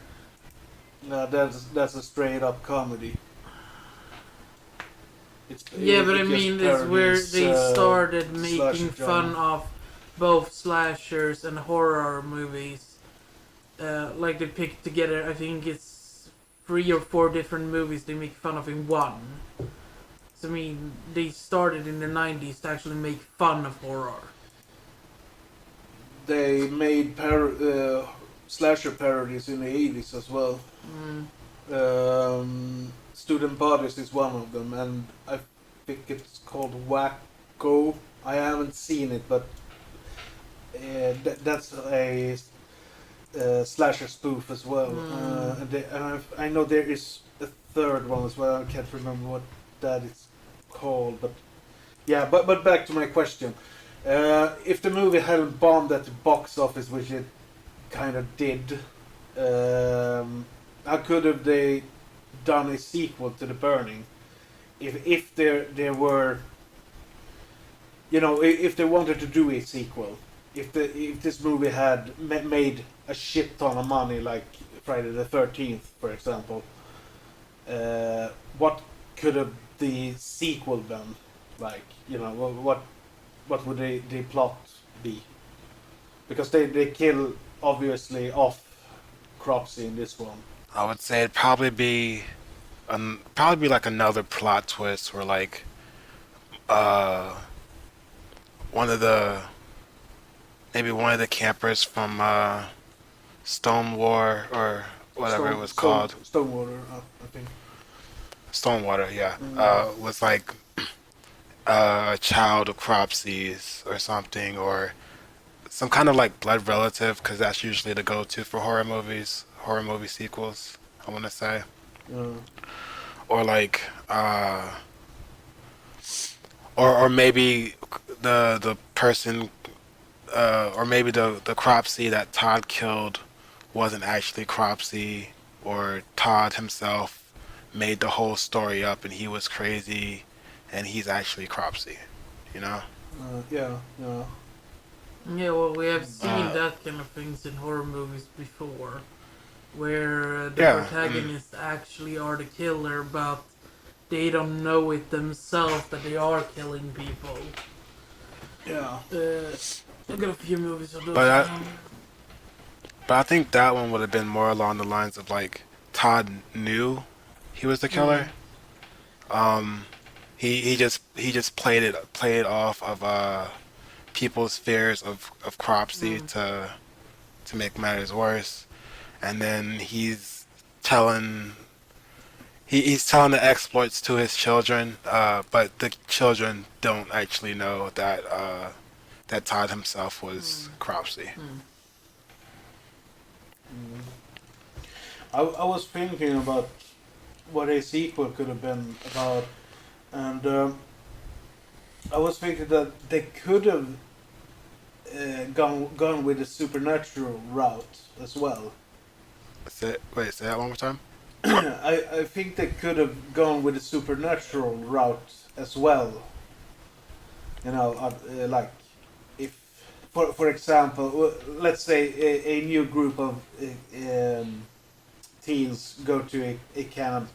No, that's a straight up comedy. Yeah, but I just mean, it's where parodies, they started making slasher fun genre. of both slashers and horror movies. Like, they picked together, I think it's 3 or 4 different movies they make fun of in one. So, I mean, they started in the 90s to actually make fun of horror. They made slasher parodies in the 80s as well. Student Bodies is one of them, and I think it's called Wacko. I haven't seen it, but that's a slasher spoof as well. And I know there is a third one as well. I can't remember what that is called, but yeah. But back to my question: if the movie hadn't bombed at the box office, which it kind of did, how could have they done a sequel to The Burning? If there were, if they wanted to do a sequel, if this movie had made a shit ton of money, like Friday the 13th, for example, what could have the sequel been like? What would the plot be? Because they kill obviously off Cropsy in this one. I would say it'd probably be like another plot twist where like one of the campers from Stonewar or whatever it was called. Stonewater, I think. Stonewater, yeah. Was like a child of Cropsy's or something, or some kind of like blood relative, because that's usually the go-to for horror movie sequels, I want to say. Or like, or maybe the person, or maybe the Cropsy that Todd killed wasn't actually Cropsy, or Todd himself made the whole story up and he was crazy and he's actually Cropsy, Yeah. Yeah, well, we have seen that kind of things in horror movies before, where the protagonists actually are the killer, but they don't know it themselves that they are killing people. Yeah. I've got a few movies of those. But I think that one would have been more along the lines of like Todd knew he was the killer. He just played it off of people's fears of Cropsy to make matters worse, and then he's telling the exploits to his children, but the children don't actually know that Todd himself was Cropsy. I was thinking about what a sequel could have been about, and I was thinking that they could have gone with the supernatural route as well. Say that one more time. I think they could have gone with the supernatural route as well. Like if, for example, let's say a new group of teens go to a camp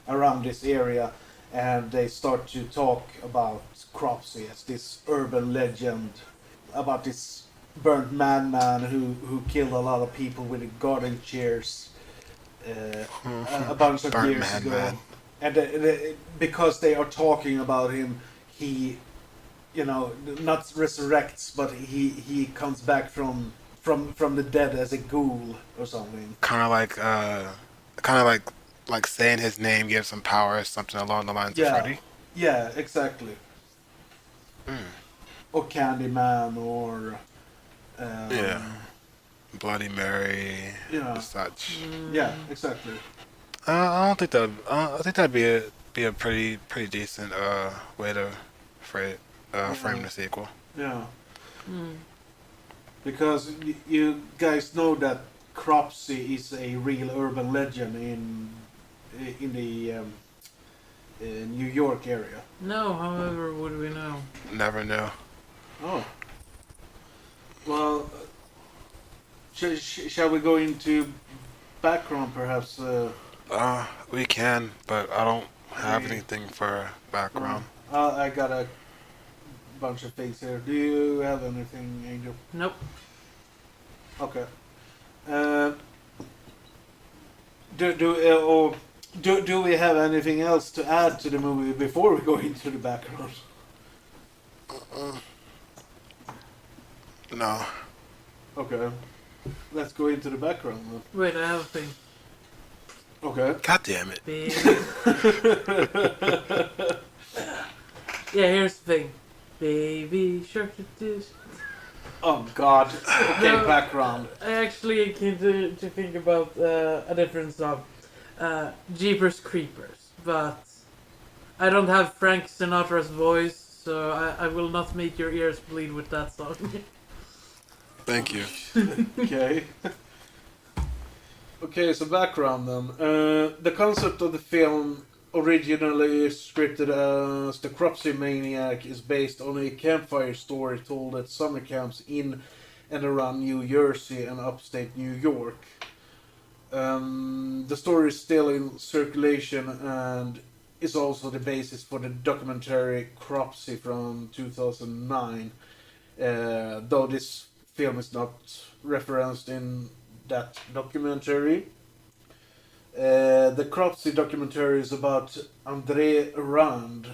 around this area, and they start to talk about Cropsy as this urban legend about this burnt madman who killed a lot of people with the garden chairs a bunch of Burnt years ago. madman. And because they are talking about him, he, not resurrects, but he comes back from the dead as a ghoul or something. Kind of like saying his name gives him power, something along the lines of Freddy. Yeah, exactly. Or Candyman, or Bloody Mary, Yeah. and such. Yeah, exactly. I don't think that. I think that'd be a pretty decent way to frame frame the sequel. Yeah. Mm. Because you guys know that Cropsey is a real urban legend in the New York area. No, however, would we know? Never knew. Oh. Well, shall we go into background perhaps? We can, but I don't have We- anything for background. I got a bunch of things here. Do you have anything, Angel? Nope. Okay. Do we have anything else to add to the movie before we go into the background? No. Okay. Let's go into the background then. Wait, I have a thing. Okay. God damn it. Baby. Yeah, here's the thing. Baby shark do. Oh God. Okay, No. background. I actually came to think about a different song. Jeepers Creepers. But I don't have Frank Sinatra's voice, so I will not make your ears bleed with that song. Thank you. Okay. Okay, so background then. The concept of the film, originally scripted as The Cropsey Maniac, is based on a campfire story told at summer camps in and around New Jersey and upstate New York. The story is still in circulation and is also the basis for the documentary Cropsey from 2009, though this film is not referenced in that documentary. The Cropsey documentary is about André Rand,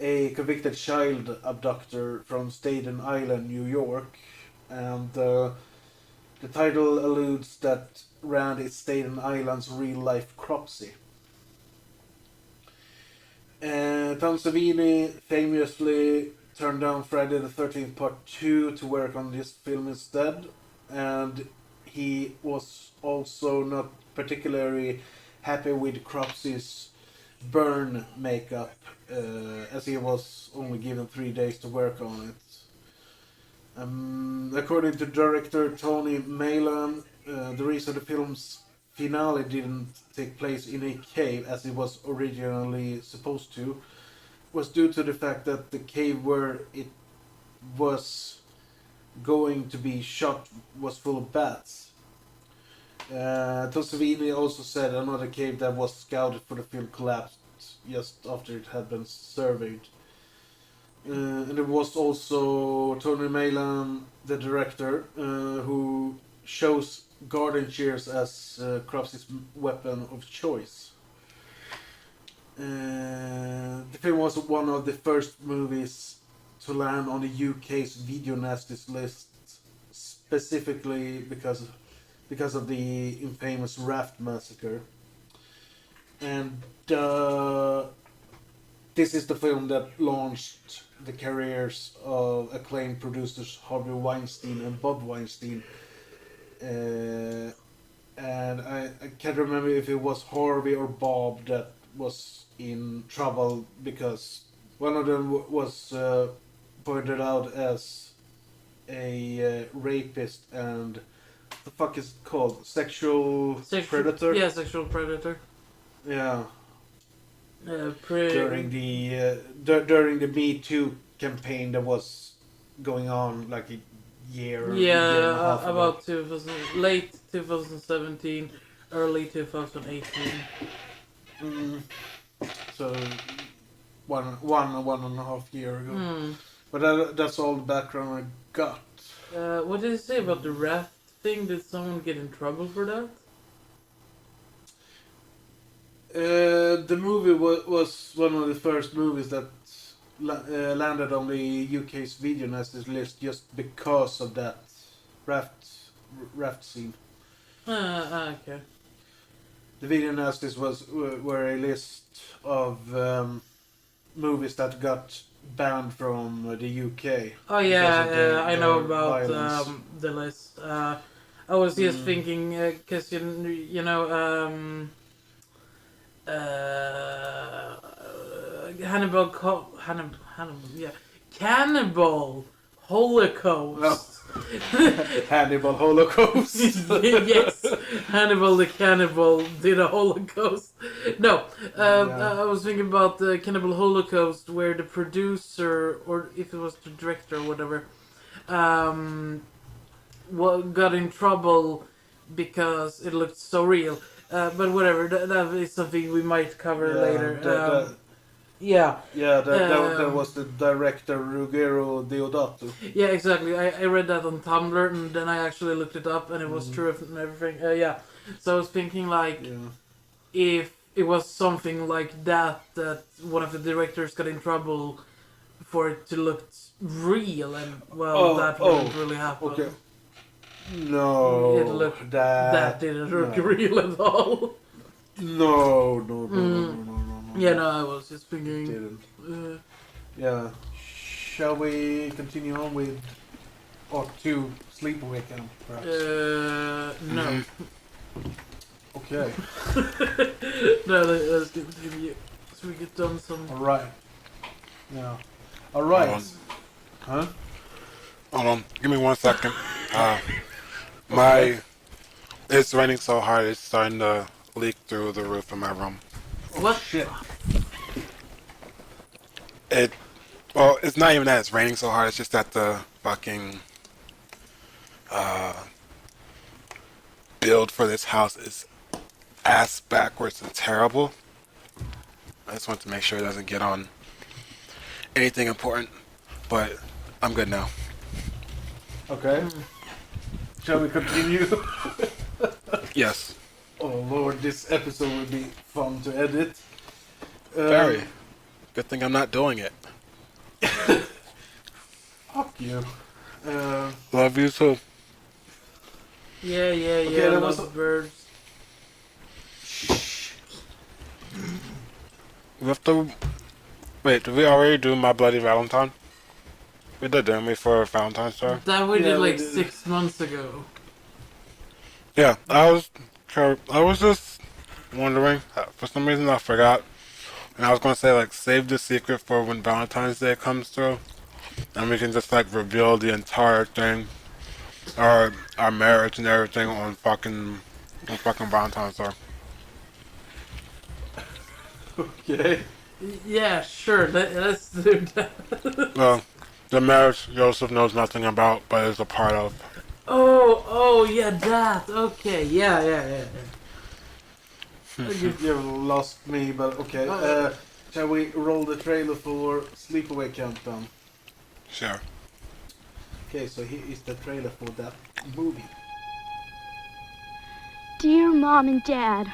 a convicted child abductor from Staten Island, New York, and the title alludes that Rand is Staten Island's real-life Cropsey. Tom Savini famously turned down Friday the 13th Part 2 to work on this film instead, and he was also not particularly happy with Cropsey's burn makeup, as he was only given 3 days to work on it. According to director Tony Maylan, the reason the film's finale didn't take place in a cave as it was originally supposed to was due to the fact that the cave where it was going to be shot was full of bats. Tosavini also said another cave that was scouted for the film collapsed just after it had been surveyed. And it was also Tony Maylan, the director, who chose garden shears as Cropsey's weapon of choice. The film was one of the first movies to land on the UK's Video Nasties list, specifically because of the infamous Raft Massacre. And this is the film that launched the careers of acclaimed producers Harvey Weinstein and Bob Weinstein. And I can't remember if it was Harvey or Bob that was in trouble because one of them was pointed out as a rapist and what the fuck is it called? Sexual predator? Yeah, sexual predator. Yeah. During During the Me Too campaign that was going on like a year and a half ago. about late 2017, early 2018. So one and a half year ago. Hmm. But that's all the background I got. What did you say about the raft thing? Did someone get in trouble for that? The movie was one of the first movies that landed on the UK's Video Nasties list just because of that raft scene. Okay. The Video Nasties were a list of movies that got banned from the UK. Oh because yeah, of I know their about violence. the list. I was just thinking, because you know, Cannibal Holocaust. Hannibal Holocaust. Yes, Hannibal the Cannibal did a Holocaust. No, I was thinking about the Cannibal Holocaust, where the producer, or if it was the director or whatever, got in trouble because it looked so real. But whatever, that is something we might cover later. Yeah. Yeah, that was the director Ruggero Deodato. Yeah, exactly. I read that on Tumblr, and then I actually looked it up, and it was true and everything. Yeah. So I was thinking, like, if it was something like that one of the directors got in trouble for it to look real, and that wouldn't really happen. Okay. No, It looked that didn't look real at all. No. Yeah, no, I was just thinking. Didn't. Yeah. Shall we continue on with Part 2, Sleepaway Camp, perhaps? No. Okay. No, let's continue. So we get done some. Alright. Yeah. Alright. Huh? Hold on. Give me 1 second. It's raining so hard it's starting to leak through the roof of my room. What? Shit. Well, it's not even that it's raining so hard, it's just that the fucking build for this house is ass backwards and terrible. I just want to make sure it doesn't get on anything important, but I'm good now. Okay. Shall we continue? Yes. Oh lord, this episode will be fun to edit. Very. Good thing I'm not doing it. Fuck you. Love you too. Yeah, that was love birds. We have to... Wait, did we already do My Bloody Valentine? We did, didn't we, for Valentine's Day? That we did we like did. 6 months ago. Yeah, I was just wondering. For some reason I forgot. And I was going to say, like, save the secret for when Valentine's Day comes through. And we can just, like, reveal the entire thing. Our marriage and everything on fucking Valentine's Day. Okay. Yeah, sure. Let's do that. Well, the marriage Josef knows nothing about, but is a part of. Oh, yeah, that. Okay, yeah. You've lost me, but okay. Shall we roll the trailer for Sleepaway Camp then? Sure. Okay, so here is the trailer for that movie. Dear Mom and Dad,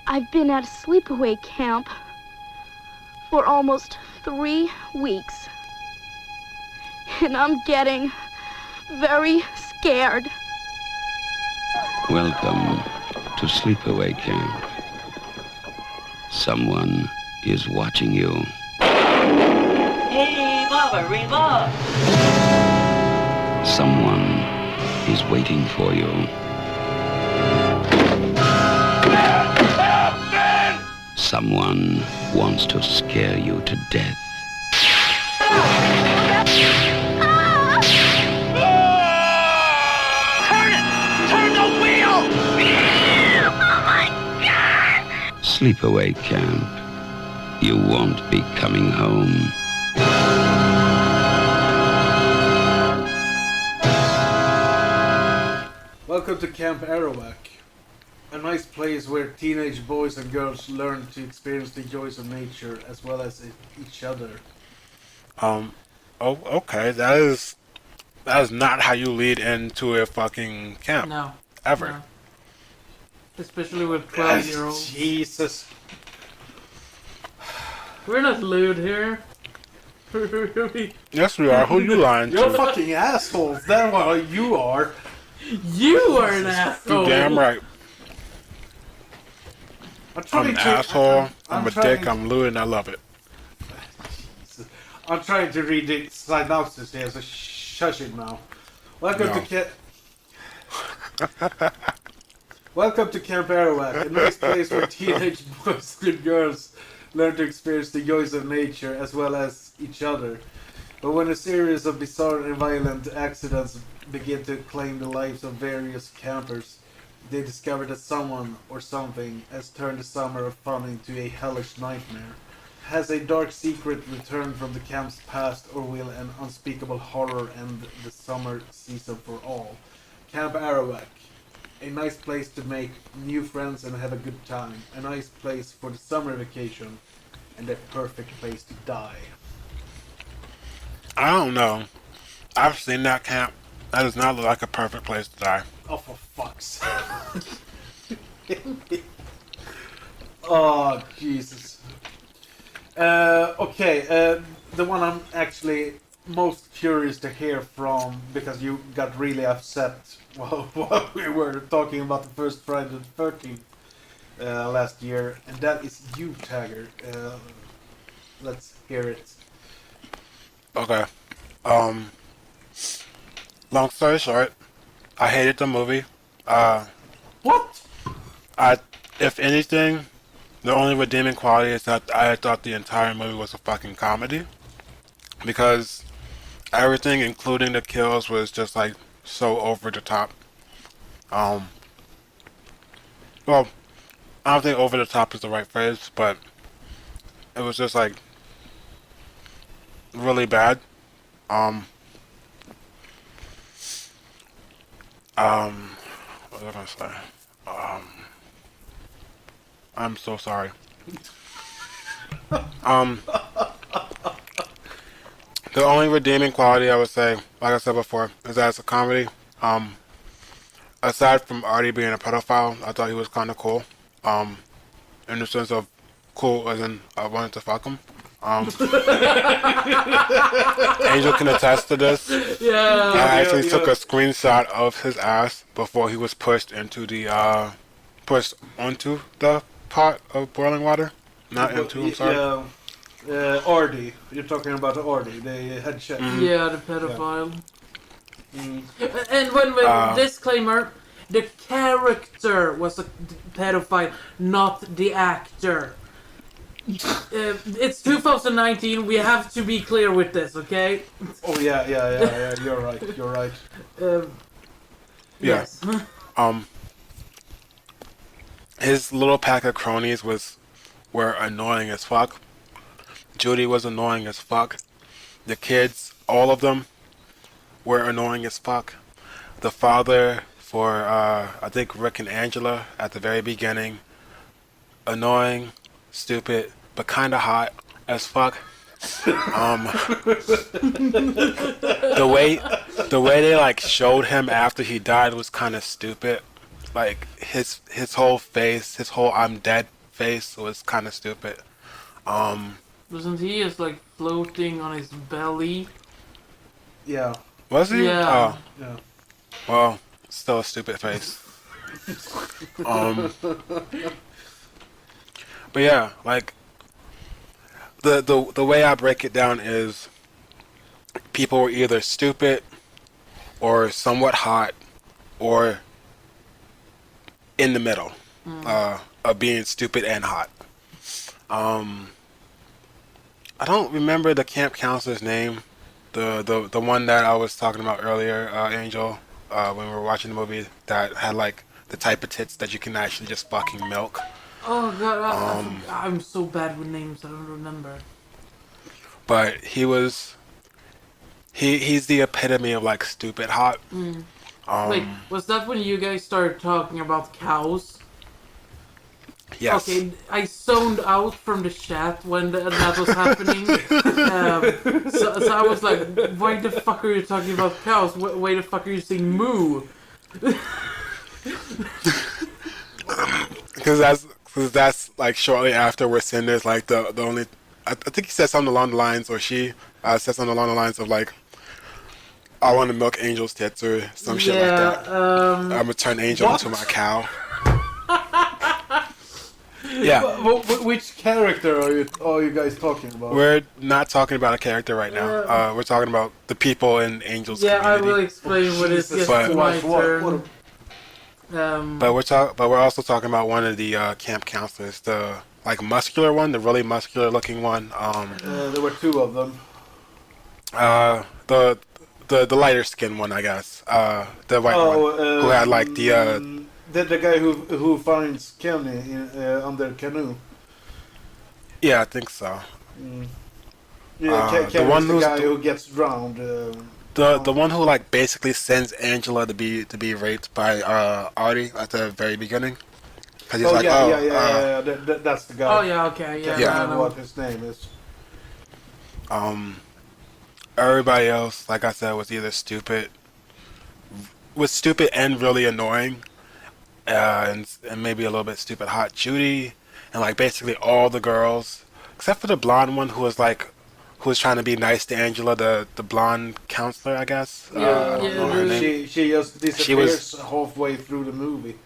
I've been at a sleepaway camp for almost 3 weeks. And I'm getting very scared. Welcome to Sleepaway Camp. Someone is watching you. Hey, Baba, reload! Someone is waiting for you. Someone wants to scare you to death. Turn it! Turn the wheel! Oh my God! Sleepaway Camp. You won't be coming home. Welcome to Camp Arawak, a nice place where teenage boys and girls learn to experience the joys of nature as well as each other. Okay, that is not how you lead into a fucking camp. No. Ever. No. Especially with 12-year-olds. Jesus. We're not lewd here. Yes, we are. Who you lying You're to? fucking assholes. That's what you are. You are an asshole. You damn right. I'm I'm an asshole. I'm a trying- dick. I'm lewd, and I love it. I'm trying to read the synopsis here, so shush it now. Welcome No. to Camp. Welcome to Camp Arawak, a nice place where teenage boys and girls learn to experience the joys of nature as well as each other. But when a series of bizarre and violent accidents begin to claim the lives of various campers, they discover that someone or something has turned the summer of fun into a hellish nightmare. Has a dark secret returned from the camp's past, or will an unspeakable horror end the summer season for all? Camp Arawak. A nice place to make new friends and have a good time. A nice place for the summer vacation. And a perfect place to die. I don't know. I've seen that camp. That does not look like a perfect place to die. Oh, for fuck's sake. Oh, Jesus. Okay, the one I'm actually most curious to hear from, because you got really upset while we were talking about the first Friday the 13th last year, and that is you, Tagger. Let's hear it. Okay. Long story short, I hated the movie. What? If anything, the only redeeming quality is that I thought the entire movie was a fucking comedy. Because everything, including the kills, was just like so over the top. Well, I don't think over the top is the right phrase, but it was just like really bad. What was I gonna say? I'm so sorry. The only redeeming quality I would say, like I said before, is that it's a comedy. Aside from Artie being a pedophile, I thought he was kind of cool. In the sense of cool as in I wanted to fuck him. Angel can attest to this. Yeah. I actually took a screenshot of his ass before he was pushed onto the pot of boiling water. Not into, I'm sorry. Artie. You're talking about Artie, the head chef. Yeah, the pedophile. And when disclaimer, the character was a pedophile, not the actor. It's 2019. We have to be clear with this, okay? Oh yeah. You're right. Yes. His little pack of cronies were annoying as fuck. Judy was annoying as fuck. The kids, all of them, were annoying as fuck. The father for I think Rick and Angela at the very beginning, annoying, stupid, but kind of hot as fuck. The way they like showed him after he died was kind of stupid. Like his whole face, his whole "I'm dead" face was kind of stupid. Wasn't he just like floating on his belly? Yeah. Was he? Yeah. Oh. Yeah. Well, still a stupid face. But yeah, like the way I break it down is people were either stupid or somewhat hot or in the middle of being stupid and hot. I don't remember the camp counselor's name. The one that I was talking about earlier, Angel, when we were watching the movie, that had like the type of tits that you can actually just fucking milk. Oh god, I'm so bad with names. I don't remember. But he's the epitome of like stupid hot. Wait, was that when you guys started talking about cows? Yes. Okay, I zoned out from the chat when that was happening. So I was like, why the fuck are you talking about cows? Why the fuck are you saying moo? Because that's like shortly after we're seeing this, like the only, I think he said something along the lines, or she said something along the lines of like, I want to milk Angel's tits or some shit like that. I'm gonna turn Angel into my cow. Yeah. Which character are you guys talking about? We're not talking about a character right now. We're talking about the people in Angel's Yeah, community. I will explain what it is. But- My turn. But we're also talking about one of the camp counselors, the like muscular one, the really muscular looking one. There were two of them. The lighter skinned one, I guess. The white one who had like the guy who finds Kenny on their canoe. Yeah, I think so. Yeah, the one the who's guy who gets drowned. The one who like basically sends Angela to be raped by Artie at the very beginning. Cause he's that's the guy. Oh yeah, okay, yeah. I don't know what his name is. Everybody else, like I said, was either stupid and really annoying, and maybe a little bit stupid hot. Judy and like basically all the girls, except for the blonde one who was trying to be nice to Angela, the blonde counselor, I guess. I don't know her name. She just disappears halfway through the movie.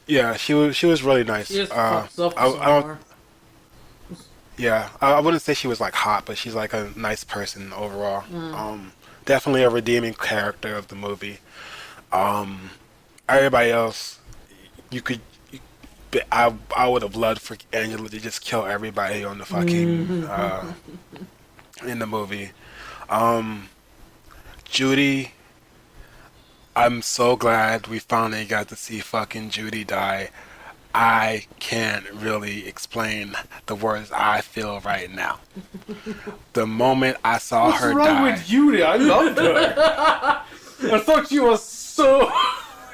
Yeah, she was really nice. She just pops up somewhere. Yeah, I wouldn't say she was like hot, but she's like a nice person overall. Definitely a redeeming character of the movie. Everybody else, I would have loved for Angela to just kill everybody on the fucking in the movie. Judy, I'm so glad we finally got to see fucking Judy die. I can't really explain the words I feel right now. The moment I saw her die. What's wrong with Judy? I loved her. I thought she was so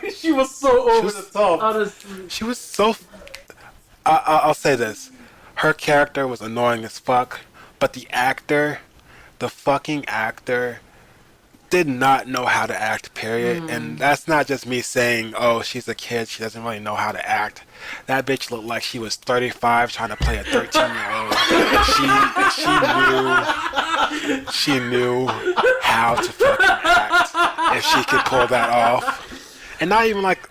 over the top. Honestly. She was so. I'll say this: her character was annoying as fuck, but the fucking actor, did not know how to act. Period. And that's not just me saying, "Oh, she's a kid; she doesn't really know how to act." That bitch looked like she was 35 trying to play a 13-year-old. She knew how to fucking act if she could pull that off. And not like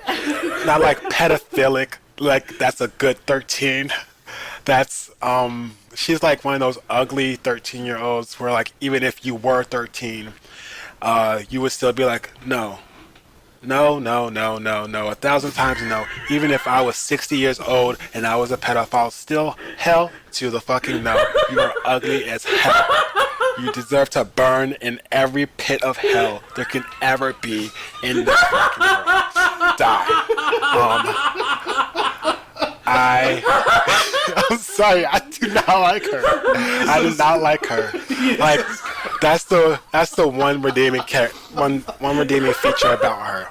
pedophilic, like that's a good 13. That's she's like one of those ugly 13-year-olds where like even if you were 13, you would still be like, no, 1,000 times no. Even if I was 60 years old and I was a pedophile, still hell to the fucking no. You are ugly as hell. You deserve to burn in every pit of hell there can ever be in this fucking world. Die. I'm sorry, I do not like her. I do not like her. Like that's the one redeeming one redeeming feature about her.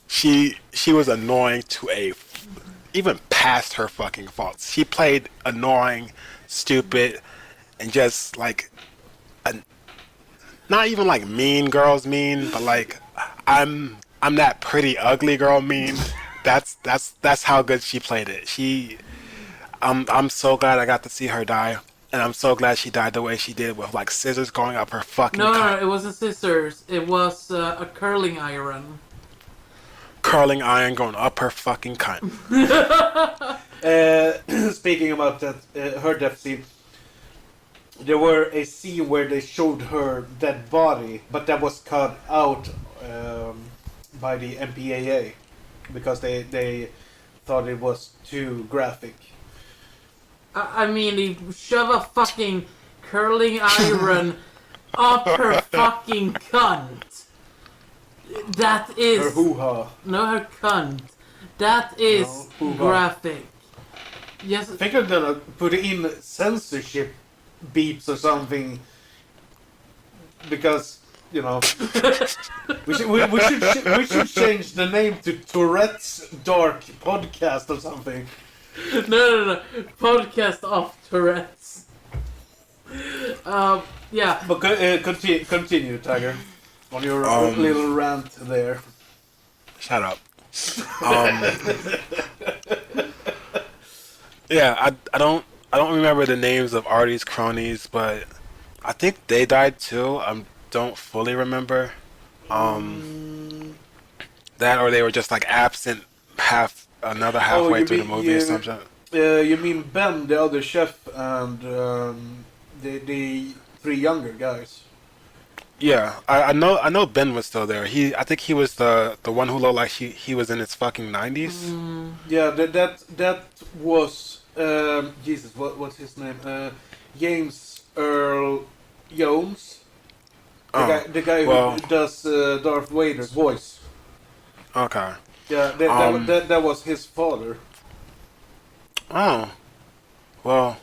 She was annoying to even past her fucking faults. She played annoying, stupid, and just like not even like mean girls mean, but like I'm that pretty ugly girl mean. That's how good she played it. I'm so glad I got to see her die, and I'm so glad she died the way she did with like scissors going up her fucking cunt. No, it wasn't scissors. It was a curling iron. Curling iron going up her fucking cunt. Speaking about that, her death scene, there were a scene where they showed her dead body, but that was cut out by the MPAA because they thought it was too graphic. I mean, he shove a fucking curling iron up her fucking cunt. That is... Her hoo-ha. No, her cunt. That is graphic. Yes. I think I'm gonna put in censorship beeps or something because, you know, we should change the name to Tourette's Dark Podcast or something. No. Podcast of Tourette's. Yeah. But continue, Tiger, on your little rant there. Shut up. Yeah, I don't remember the names of Artie's cronies, but I think they died too. I don't fully remember. That or they were just like absent halfway through the movie or something. You mean Ben, the other chef, and the three younger guys? Yeah, I know Ben was still there. I think he was the one who looked like he was in his fucking 90s. Yeah, that was Jesus. What's his name? James Earl Jones, the guy well, who does Darth Vader's voice. okay. Yeah, that was his father. Oh, well,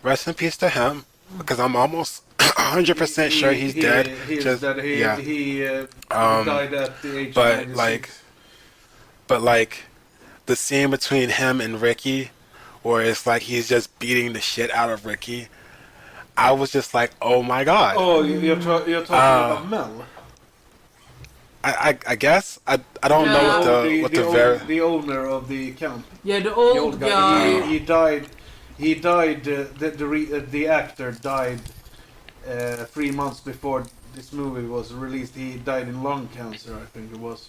rest in peace to him, because I'm almost 100% sure he's dead. He is dead. He died at the age of But 96. like the scene between him and Ricky, where it's like he's just beating the shit out of Ricky, I was just like, oh my god. Oh, you're talking about Mel. I guess I don't know what the owner of the camp. Yeah, the The old old guy. guy. He died. He died. The actor died 3 months before this movie was released. He died in lung cancer, I think it was.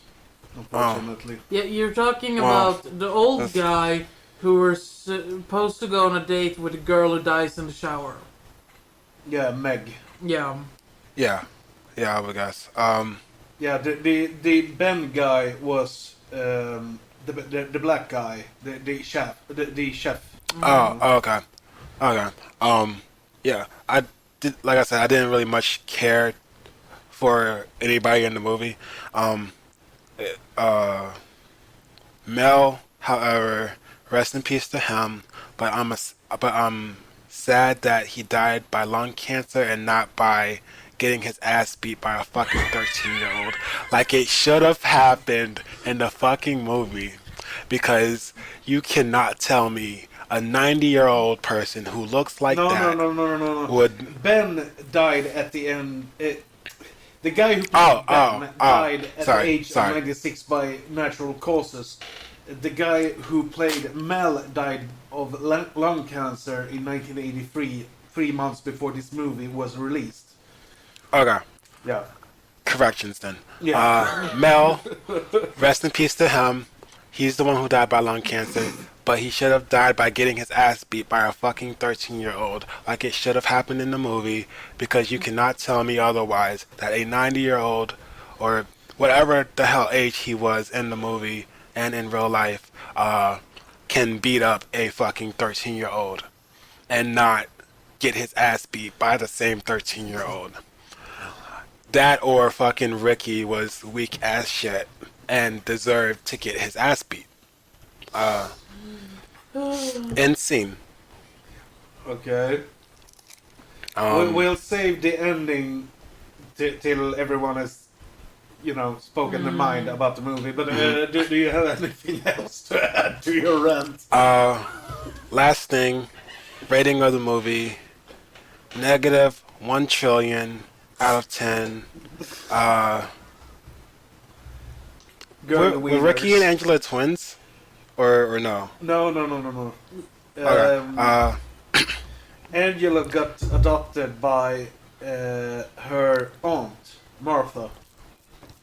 Unfortunately. Yeah, you're talking Well, about the old guy who was supposed to go on a date with a girl who dies in the shower. Yeah, Meg. Yeah. Yeah, I would guess. Yeah, the Ben guy was the black guy, the chef, the chef. Oh, okay. Yeah, I did. Like I said, I didn't really much care for anybody in the movie. Mel, however, rest in peace to him. But I'm sad that he died by lung cancer and not by getting his ass beat by a fucking 13-year-old. Like it should have happened in the fucking movie, because you cannot tell me a 90-year-old person who looks like that No. would. Ben died at the end. The guy who played Ben died at the age of 96 by natural causes. The guy who played Mel died of lung cancer in 1983, 3 months before this movie was released. Okay. Yeah. Corrections then. Yeah. Mel, rest in peace to him. He's the one who died by lung cancer, but he should have died by getting his ass beat by a fucking 13-year-old, like it should have happened in the movie, because you cannot tell me otherwise that a 90-year-old, or whatever the hell age he was in the movie and in real life, can beat up a fucking 13-year-old and not get his ass beat by the same 13-year-old. That or fucking Ricky was weak ass shit and deserved to get his ass beat. End scene. Okay. We'll save the ending till everyone has, spoken their mind about the movie. But do you have anything else to add to your rant? Last thing, rating of the movie, -1 trillion out of 10. Were Ricky and Angela twins? Or no? No. Okay. Angela got adopted by her aunt, Martha,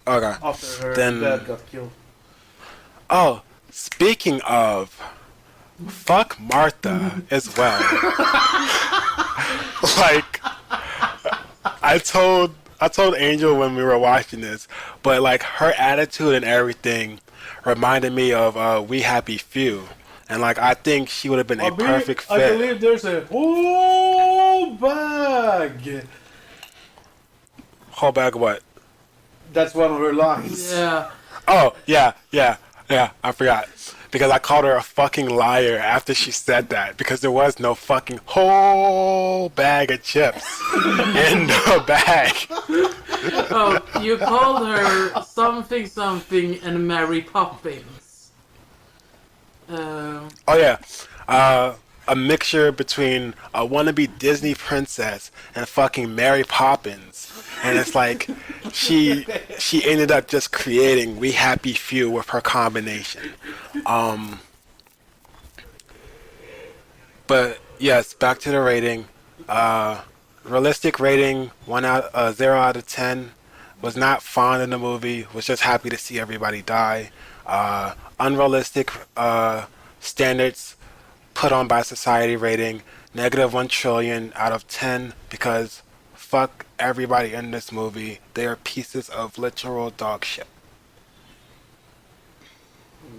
Okay. after her Then- dad got killed. Oh, speaking of, fuck Martha as well. Like, I told Angel when we were watching this, but like her attitude and everything reminded me of We Happy Few, and like I think she would have been a perfect fit. I believe there's a whole bag. Whole bag of what? That's one of her lines. Yeah. Oh yeah, I forgot. Because I called her a fucking liar after she said that, because there was no fucking whole bag of chips in the bag. Oh, you called her something and Mary Poppins. Oh yeah, a mixture between a wannabe Disney princess and fucking Mary Poppins, and it's like she ended up just creating We Happy Few with her combination. But yes, back to the rating. Realistic rating 0 out of 10. Was not fond of the movie. Was just happy to see everybody die. Unrealistic standards put on by society rating -1 trillion out of 10, because fuck everybody in this movie, they are pieces of literal dog shit.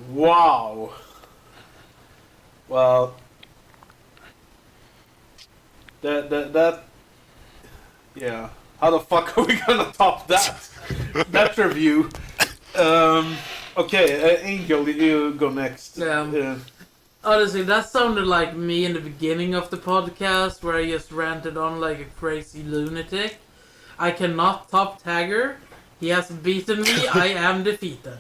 Wow. Well, that yeah. How the fuck are we gonna top that? That review. Okay, Angel, you go next. Honestly, that sounded like me in the beginning of the podcast where I just ranted on like a crazy lunatic. I cannot top Tagger. He has beaten me. I am defeated.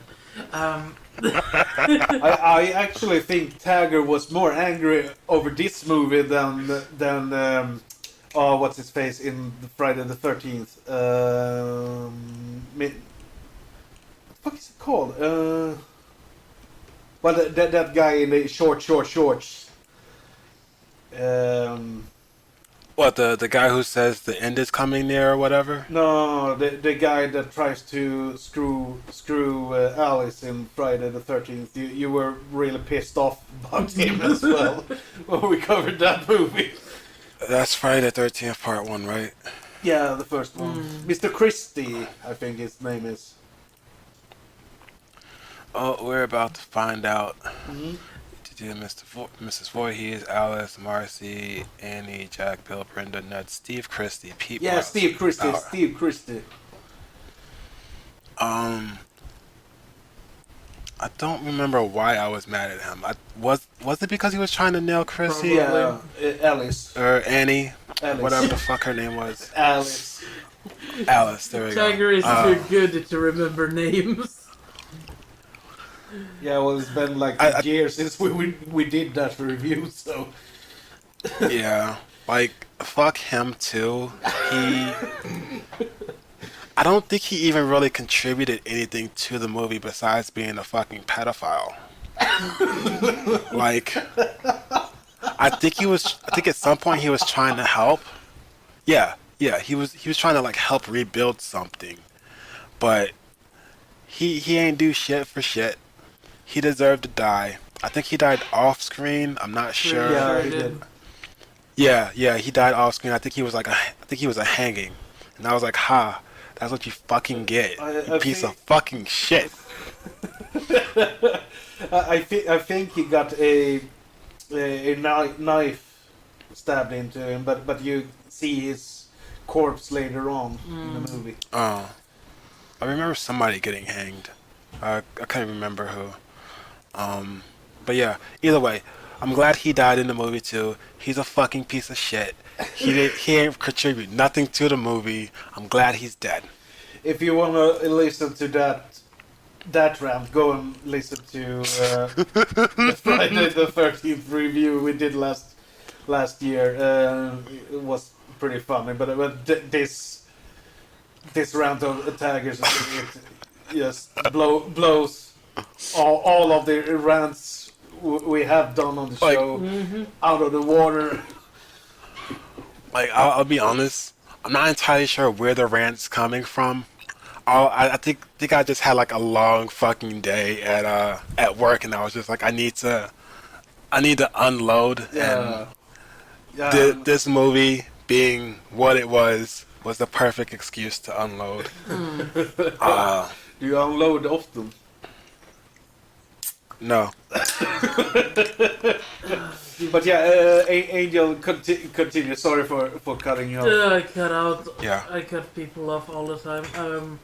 I actually think Tagger was more angry over this movie than what's his face in Friday the 13th. What the fuck is it called? Well, that guy in the shorts. What, the guy who says the end is coming near or whatever? No, the guy that tries to screw Alice in Friday the 13th. You were really pissed off about him as well when we covered that movie. That's Friday the 13th part 1, right? Yeah, the first one. Mr. Christie, I think his name is. Oh, we're about to find out. Mm-hmm. Mrs. Voorhees, Alice, Marcy, Annie, Jack, Bill, Brenda, Ned, Steve Christie, Pete. Yeah, Miles, Steve Christie. Bauer. Steve Christie. I don't remember why I was mad at him. Was it because he was trying to nail Chrissy? Yeah, Alice. Or Annie? Alice. Whatever the fuck her name was. Alice. Alice, there we go. Tagger is too good to remember names. Yeah, well, it's been like years since we did that review, so. Yeah, like, fuck him too. I don't think he even really contributed anything to the movie besides being a fucking pedophile. Like, I think at some point he was trying to help. Yeah, he was trying to like help rebuild something, but he ain't do shit for shit. He deserved to die. I think he died off screen. I'm not sure. Yeah, he did. Yeah, he died off screen. I think he was a hanging, and I was like, ha. That's what you fucking get, you piece of fucking shit. I think he got a knife stabbed into him, but you see his corpse later on in the movie. Oh, I remember somebody getting hanged. I can't remember who. But yeah, either way, I'm glad he died in the movie too. He's a fucking piece of shit. He ain't contribute nothing to the movie. I'm glad he's dead. If you want to listen to that rant, go and listen to the Friday the 13th review we did last year. It was pretty funny, but this rant of Taggers it just blows all of the rants we have done on the show out of the water. Like, I'll be honest, I'm not entirely sure where the rant's coming from. I think I just had like a long fucking day at work, and I was just like, I need to unload. Yeah. And this movie being what it was the perfect excuse to unload. Do you unload often? No. But yeah, Angel, continue. Sorry for cutting you off. I cut out. Yeah. I cut people off all the time.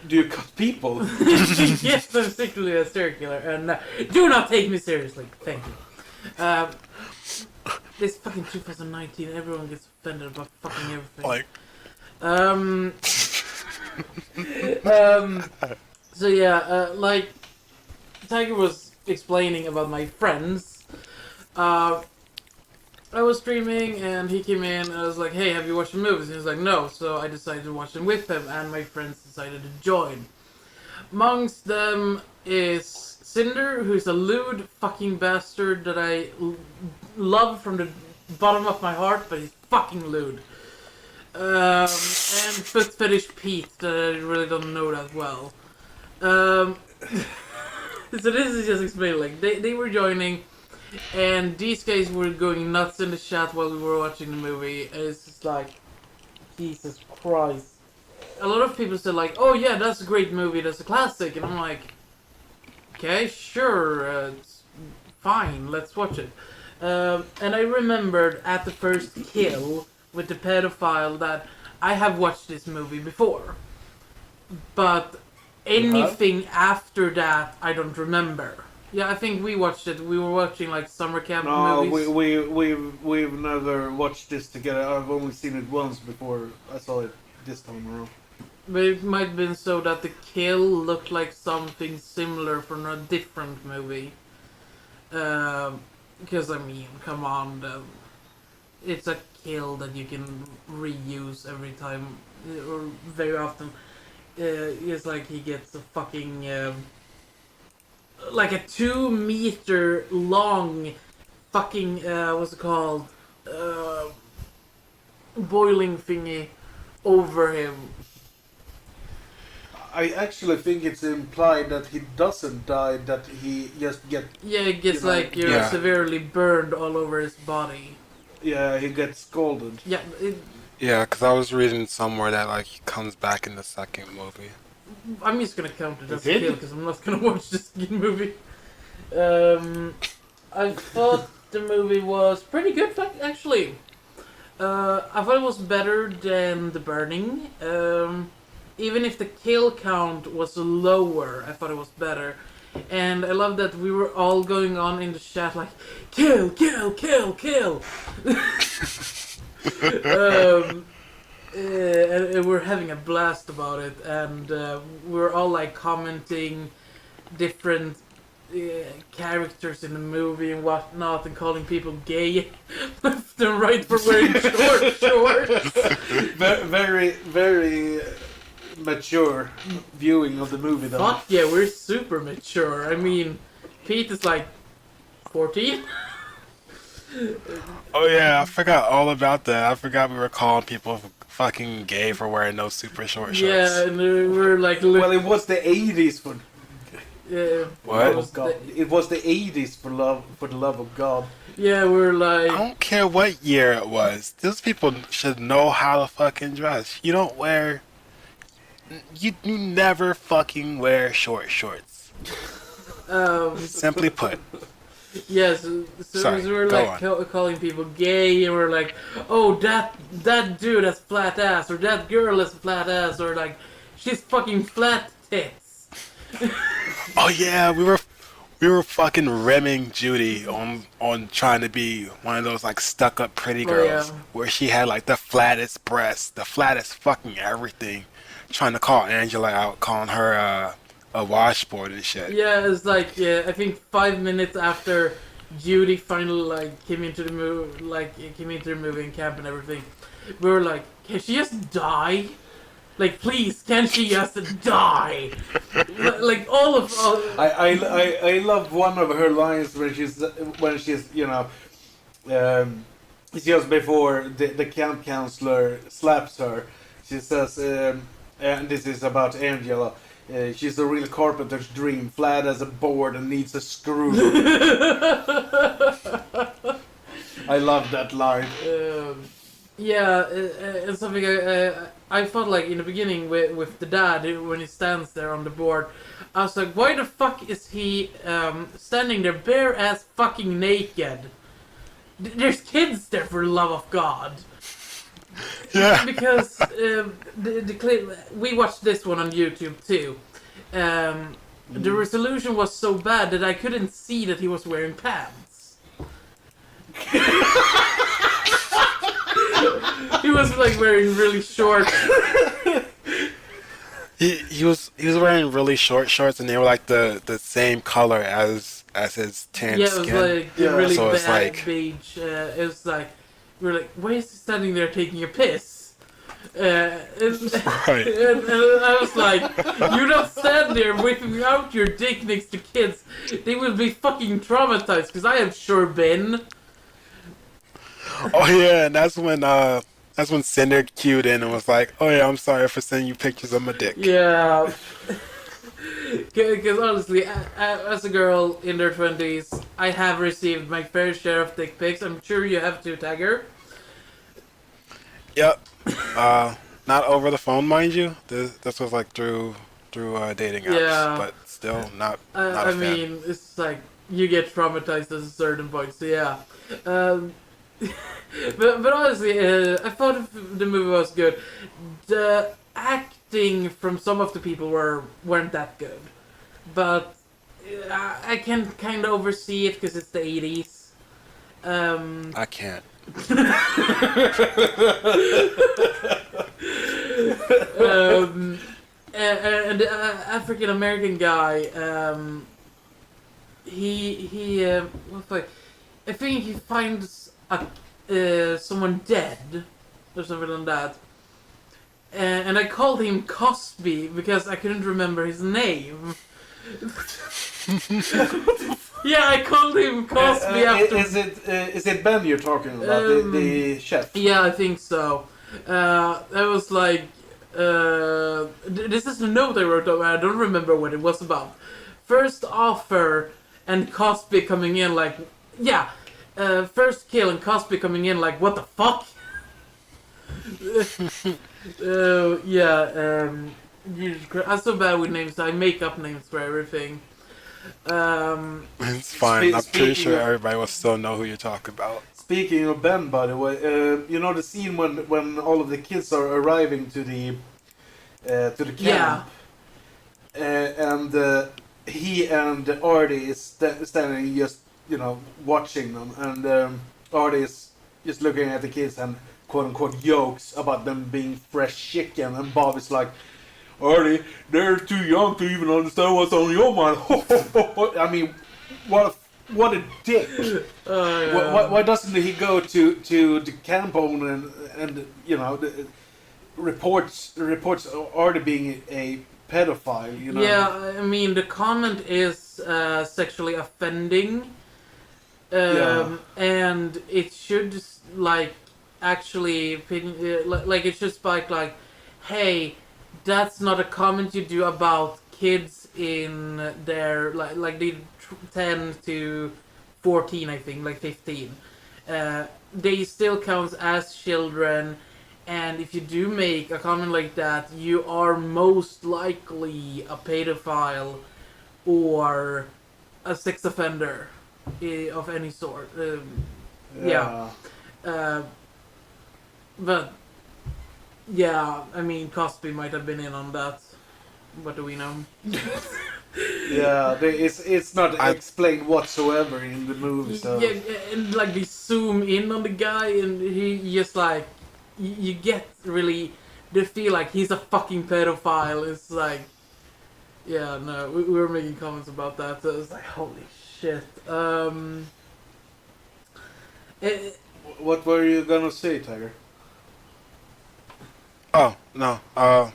Do you cut people? Yes, I'm secretly a serial killer, and do not take me seriously. Thank you. This fucking 2019, everyone gets offended about fucking everything. Like. So yeah, like Tiger was explaining about my friends. I was streaming and he came in and I was like, hey, have you watched the movies? And he was like, no. So I decided to watch them with him and my friends decided to join. Amongst them is Cinder, who's a lewd fucking bastard that I love from the bottom of my heart, but he's fucking lewd. And Foot Fetish Pete, that I really don't know that well. So this is just explaining, like, they were joining, and these guys were going nuts in the chat while we were watching the movie, and it's just like, Jesus Christ. A lot of people said like, oh yeah, that's a great movie, that's a classic. And I'm like, okay, sure, it's fine, let's watch it. And I remembered at the first kill with the pedophile that I have watched this movie before. But anything after that, I don't remember. Yeah, I think we watched it. We were watching like summer camp movies. we've never watched this together. I've only seen it once before I saw it this time around. But it might have been so that the kill looked like something similar from a different movie. Because, I mean, come on. It's a kill that you can reuse every time, or very often. It's like he gets a fucking... like a 2 meter long fucking, what's it called? Boiling thingy over him. I actually think it's implied that he doesn't die, that he just gets... Yeah, it gets like severely burned all over his body. Yeah, he gets scalded. Yeah, Yeah, because I was reading somewhere that like he comes back in the second movie. I'm just gonna count it as Is a it? kill because I'm not gonna watch this movie. I thought the movie was pretty good, actually. I thought it was better than The Burning. Even if the kill count was lower, I thought it was better. And I love that we were all going on in the chat like, kill, kill, kill, kill! And we're having a blast about it, and we're all like commenting different characters in the movie and whatnot, and calling people gay left and right for wearing short shorts. Very, very mature viewing of the movie, though. Fuck yeah, we're super mature. I mean, Pete is like 14. Oh yeah, I forgot all about that. I forgot we were calling people fucking gay for wearing those super short shorts. Yeah, and we're like, Well, it was the 80s for... What? Oh, God. It was the 80s for the love of God. Yeah, we're like... I don't care what year it was. Those people should know how to fucking dress. You don't wear... You never fucking wear short shorts. Simply put. Yes, Sorry, we're go like calling people gay, and we're like, oh, that dude has flat ass, or that girl has flat ass, or like, she's fucking flat tits. Oh yeah, we were fucking rimming Judy on trying to be one of those like stuck up pretty girls, yeah. where she had like the flattest breasts, the flattest fucking everything. Trying to call Angela out, calling her a washboard and shit. Yeah, it's like I think 5 minutes after Judy finally like came into the movie and camp and everything, we were like, can she just die? Like, please, can she just die? Like all. I love one of her lines when she's you know, just before the camp counselor slaps her. She says, and this is about Angela. She's a real carpenter's dream, flat as a board and needs a screw. I love that line. Yeah, it's something I felt like in the beginning with the dad when he stands there on the board. I was like, why the fuck is he standing there bare ass fucking naked? There's kids there, for the love of God. Yeah. Because the clip, we watched this one on YouTube too. The resolution was so bad that I couldn't see that he was wearing pants. He was like wearing really short. He was wearing really short shorts, and they were like the same color as his tan Yeah, it skin. was like really So bad it's like- beige. It was like, we were like, why is he standing there taking a piss? Right. And I was like, you don't stand there whipping out your dick next to kids. They will be fucking traumatized, because I have sure been. Oh yeah, and that's when Cinder cued in and was like, "Oh yeah, I'm sorry for sending you pictures of my dick." Yeah. Because honestly, as a girl in their 20s, I have received my fair share of dick pics. I'm sure you have to, Tagger. Yep. Not over the phone, mind you. This was like through dating apps, Yeah. but still not a I fan. mean, it's like you get traumatized at a certain point. So yeah. But honestly, I thought the movie was good. The acting from some of the people weren't that good, but I can kind of oversee it because it's the 80s. I can't. And the African American guy, he what the fuck? I think he finds someone dead or something like that. And I called him Cosby because I couldn't remember his name. Yeah, I called him Cosby after. Is it Ben you're talking about, the chef? Yeah, I think so. I was like, this is a note I wrote up. I don't remember what it was about. First offer and Cosby coming in like, yeah. First kill and Cosby coming in like, what the fuck? Yeah. I'm so bad with names. I make up names for everything. It's fine. I'm pretty sure of- everybody will still know who you're talking about. Speaking of Ben, by the way, you know the scene when all of the kids are arriving to the camp, and he and Artie is standing just watching them, and Artie is just looking at the kids and quote unquote jokes about them being fresh chicken, and Bob is like, Artie, they're too young to even understand what's on your mind. I mean, what a dick. Why doesn't he go to the camp owner and reports Artie being a pedophile? Yeah, I mean the comment is sexually offending, and it should actually it should spike like, hey, that's not a comment you do about kids in their like the 10 to 14, I think, like 15. They still count as children, and if you do make a comment like that, you are most likely a pedophile or a sex offender of any sort. But yeah, I mean, Cosby might have been in on that. What do we know? Yeah, it's not explained whatsoever in the movie. So. Yeah, and like they zoom in on the guy, and he just like you get really the feel like he's a fucking pedophile. It's like, yeah, no, we were making comments about that. So it's like, holy shit. What were you gonna say, Tiger? Oh, no. I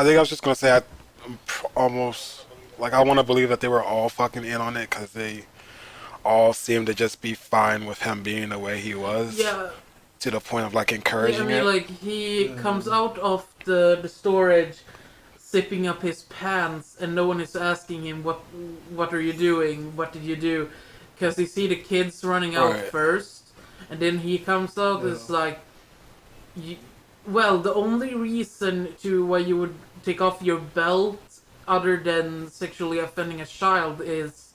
think I was just going to say I'm almost, like, I want to believe that they were all fucking in on it because they all seemed to just be fine with him being the way he was. Yeah. To the point of, like, encouraging I mean, it. like, he comes out of the storage zipping up his pants, and no one is asking him, what are you doing? What did you do? Because they see the kids running out first, and then he comes out, it's like, well, the only reason why you would take off your belt other than sexually offending a child is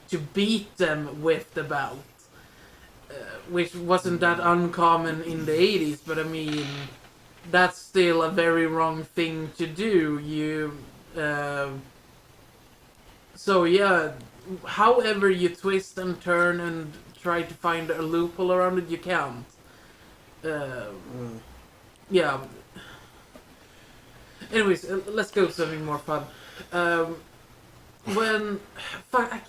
to beat them with the belt. Which wasn't that uncommon in the 80s, but I mean, that's still a very wrong thing to do. So yeah, however you twist and turn and try to find a loophole around it, you can't. Yeah. Anyways, let's go to something more fun. I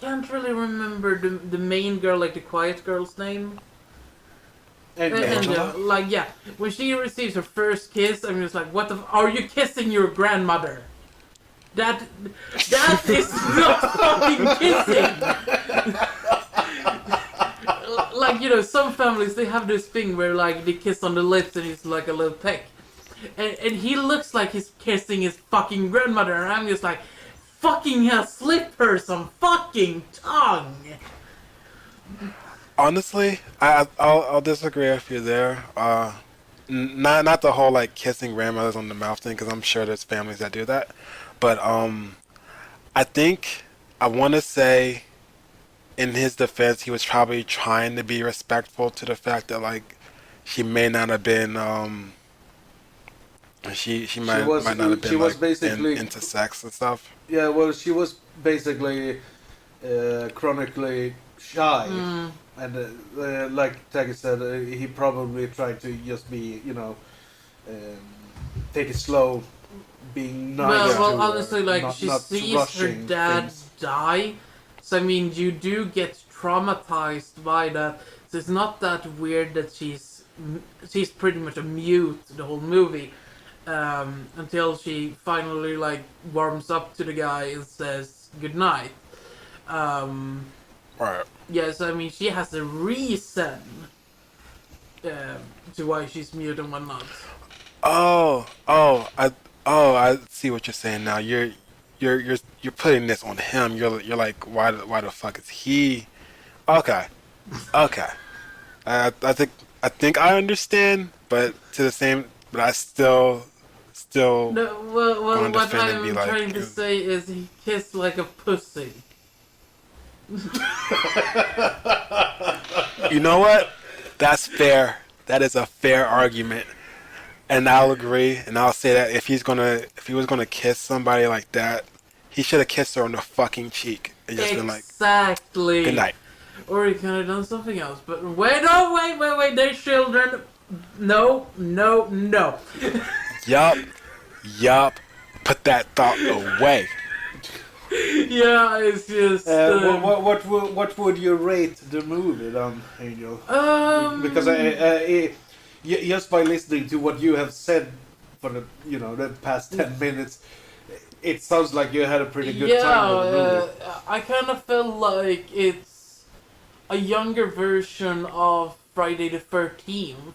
can't really remember the main girl, like the quiet girl's name. Angela. Like, yeah, when she receives her first kiss, I'm just like, what the are you kissing your grandmother? That is not fucking kissing! Like, some families, they have this thing where, like, they kiss on the lips and it's like a little peck. And he looks like he's kissing his fucking grandmother, and I'm just like, fucking hell, slip her some fucking tongue! Honestly, I'll disagree with you there. not the whole like kissing grandmothers on the mouth thing, because I'm sure there's families that do that. But I think I want to say, in his defense, he was probably trying to be respectful to the fact that like she may not have been she might not have She been was like basically into sex and stuff. yeah. Well, she was basically chronically shy, and like Taggy said, he probably tried to just be, take it slow, being nice. Well, to her, honestly, like not, she not sees her rushing dad things. die, so I mean, you do get traumatized by that. So it's not that weird that she's pretty much a mute the whole movie, until she finally like warms up to the guy and says goodnight. Right. Yes, I mean she has a reason to why she's mute and whatnot. I see what you're saying now. You're putting this on him. You're like, why the fuck is he? Okay. I think I understand, but I still No, well, gonna what defend and be I'm like, trying to say is he kissed like a pussy. you know what? That's fair. That is a fair argument, and I'll agree. And I'll say that if he was gonna kiss somebody like that, he should have kissed her on the fucking cheek and just been like, Exactly. good night. Or he could have done something else. But wait, there's children. No. Yup. Put that thought away. Yeah, it's just. What would you rate the movie then, Angel? Because just by listening to what you have said for the past 10 minutes, it sounds like you had a pretty good time with the movie. I kind of felt like it's a younger version of Friday the 13th.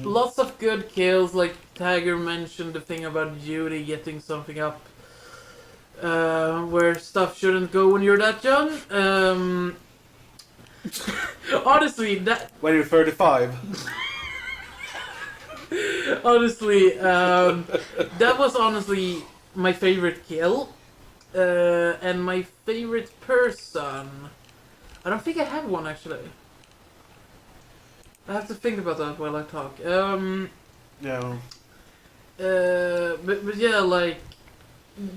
Lots of good kills, like Tiger mentioned the thing about Judy getting something up where stuff shouldn't go when you're that young. Honestly, that... When you're 35. Honestly, that was honestly my favorite kill. And my favorite person... I don't think I have one, actually. I have to think about that while I talk. Yeah. But yeah, like...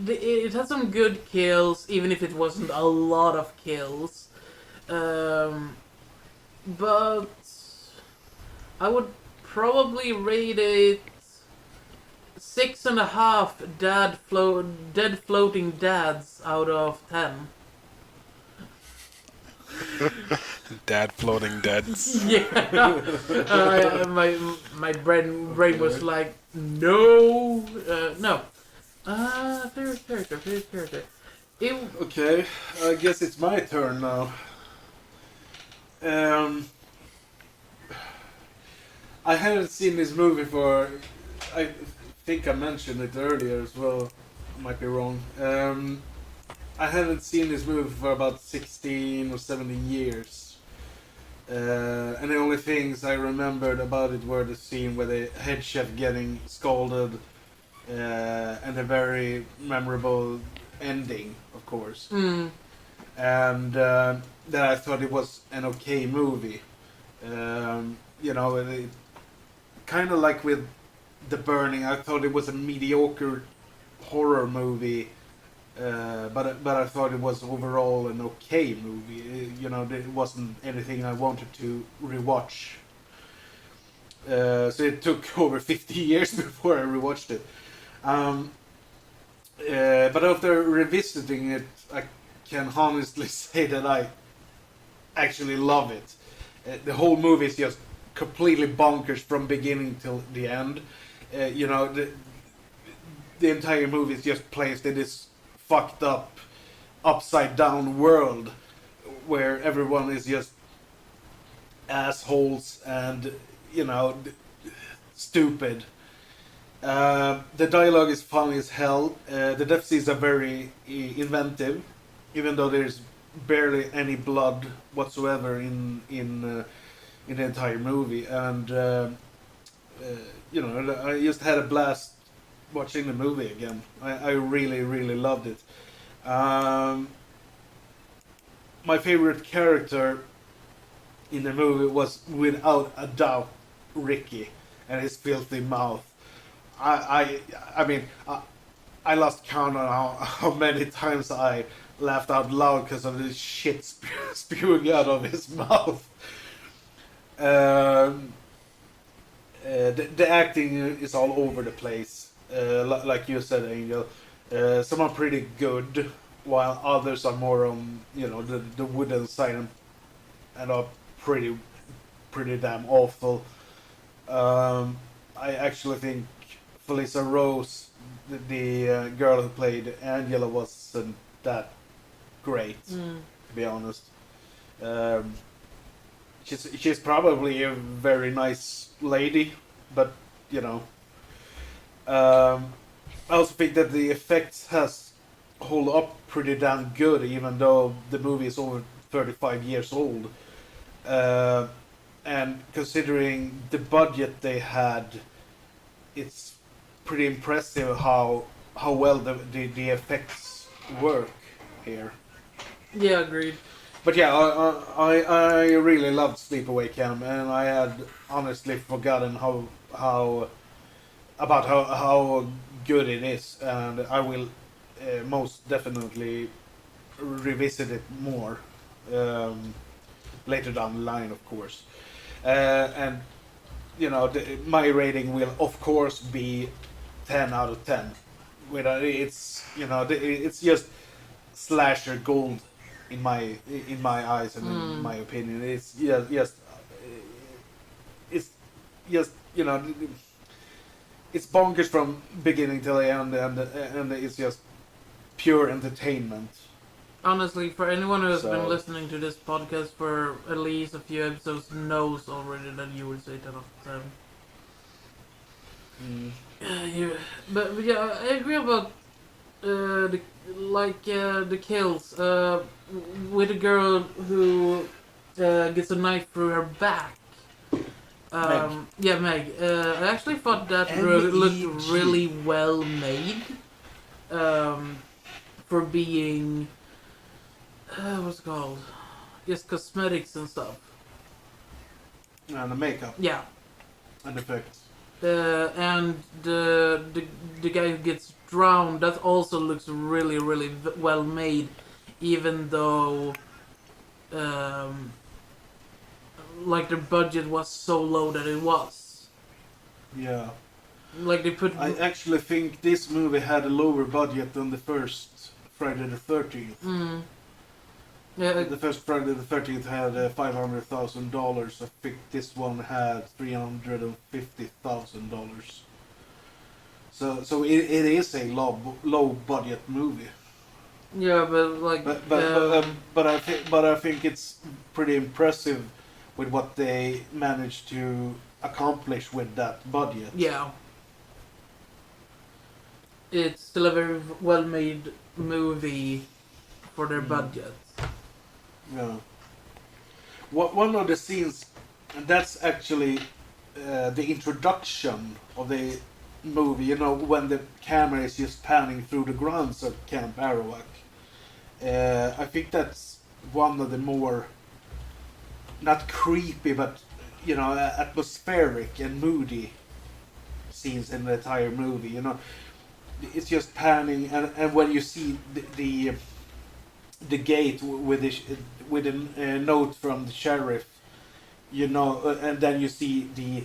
It had some good kills, even if it wasn't a lot of kills. But... I would probably rate it 6.5 dead floating dads out of 10. Dad floating deads. Yeah, my brain was like, no. Favorite character. Okay, I guess it's my turn now. I hadn't seen this movie for... I think I mentioned it earlier as well. Might be wrong. I hadn't seen this movie for about 16 or 17 years. And the only things I remembered about it were the scene where the head chef getting scolded and a very memorable ending, of course. And that I thought it was an okay movie. Kind of like with The Burning, I thought it was a mediocre horror movie, but I thought it was overall an okay movie. It wasn't anything I wanted to rewatch. So it took over 50 years before I rewatched it. But after revisiting it, I can honestly say that I actually love it. The whole movie is just completely bonkers from beginning till the end. The entire movie is just placed in this fucked up, upside down world where everyone is just assholes and stupid. The dialogue is funny as hell. The death scenes are very inventive, even though there's barely any blood whatsoever in in the entire movie, and I just had a blast watching the movie again. I really, really loved it. My favorite character in the movie was without a doubt Ricky and his filthy mouth. I mean, I lost count on how many times I laughed out loud because of the shit spewing out of his mouth. The acting is all over the place. Like you said, Angel. Some are pretty good, while others are more on the wooden side and are pretty damn awful. I actually think Felissa Rose, the girl who played Angela, wasn't that great, to be honest. She's probably a very nice lady, but I also think that the effects has hold up pretty damn good, even though the movie is over 35 years old. And considering the budget they had, it's pretty impressive how well the effects work here. Yeah, agreed. But yeah, I really loved Sleepaway Camp, and I had honestly forgotten how good it is, and I will most definitely revisit it more later down the line, of course. And my rating will of course be 10 out of 10. It's just slasher gold in my eyes and in my opinion. It's it's bonkers from beginning till the end, and it's just pure entertainment. Honestly, for anyone who has So- been listening to this podcast for at least a few episodes knows already that you would say 10 out of 10. But yeah, I agree about the kills with a girl who gets a knife through her back. Meg. Yeah, Meg. I actually thought that M-E-G. looked really well made for being what's it called? Just cosmetics and stuff. And the makeup Yeah. and effects. And the guy who gets drowned, that also looks really, really well made, even though like the budget was so low that it was. Yeah. Like they put. I actually think this movie had a lower budget than the first Friday the 13th. Yeah, The first Friday the 13th had $500,000. I think this one had $350,000. So it is a low budget movie. yeah, but like. But I think it's pretty impressive with what they managed to accomplish with that budget. Yeah. It's still a very well made movie for their budget. Yeah. One of the scenes, and that's actually the introduction of the movie. When the camera is just panning through the grounds of Camp Arawak. I think that's one of the more, not creepy, but atmospheric and moody scenes in the entire movie. It's just panning, and when you see the gate with a note from the sheriff, and then you see the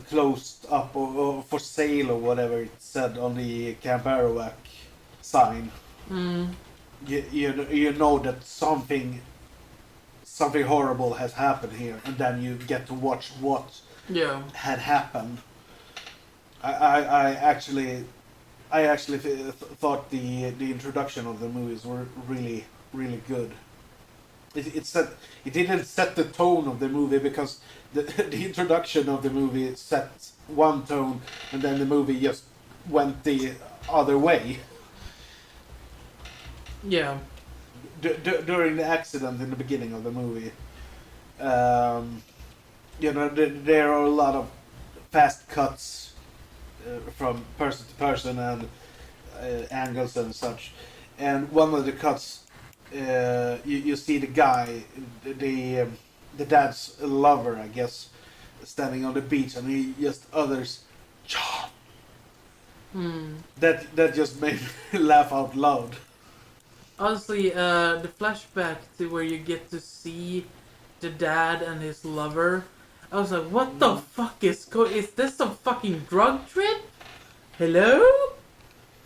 closed up or for sale or whatever it said on the Camp Arawak sign. You know that something horrible has happened here, and then you get to watch what had happened. I actually thought the introduction of the movies were really, really good. It didn't set the tone of the movie, because the introduction of the movie set one tone, and then the movie just went the other way. Yeah. During the accident in the beginning of the movie, you know, there are a lot of fast cuts from person to person and angles and such. And one of the cuts, you see the guy, the dad's lover, I guess, standing on the beach, and he just utters, "John." That just made me laugh out loud. Honestly, the flashback to where you get to see the dad and his lover, I was like, what the fuck is this some fucking drug trip? Hello?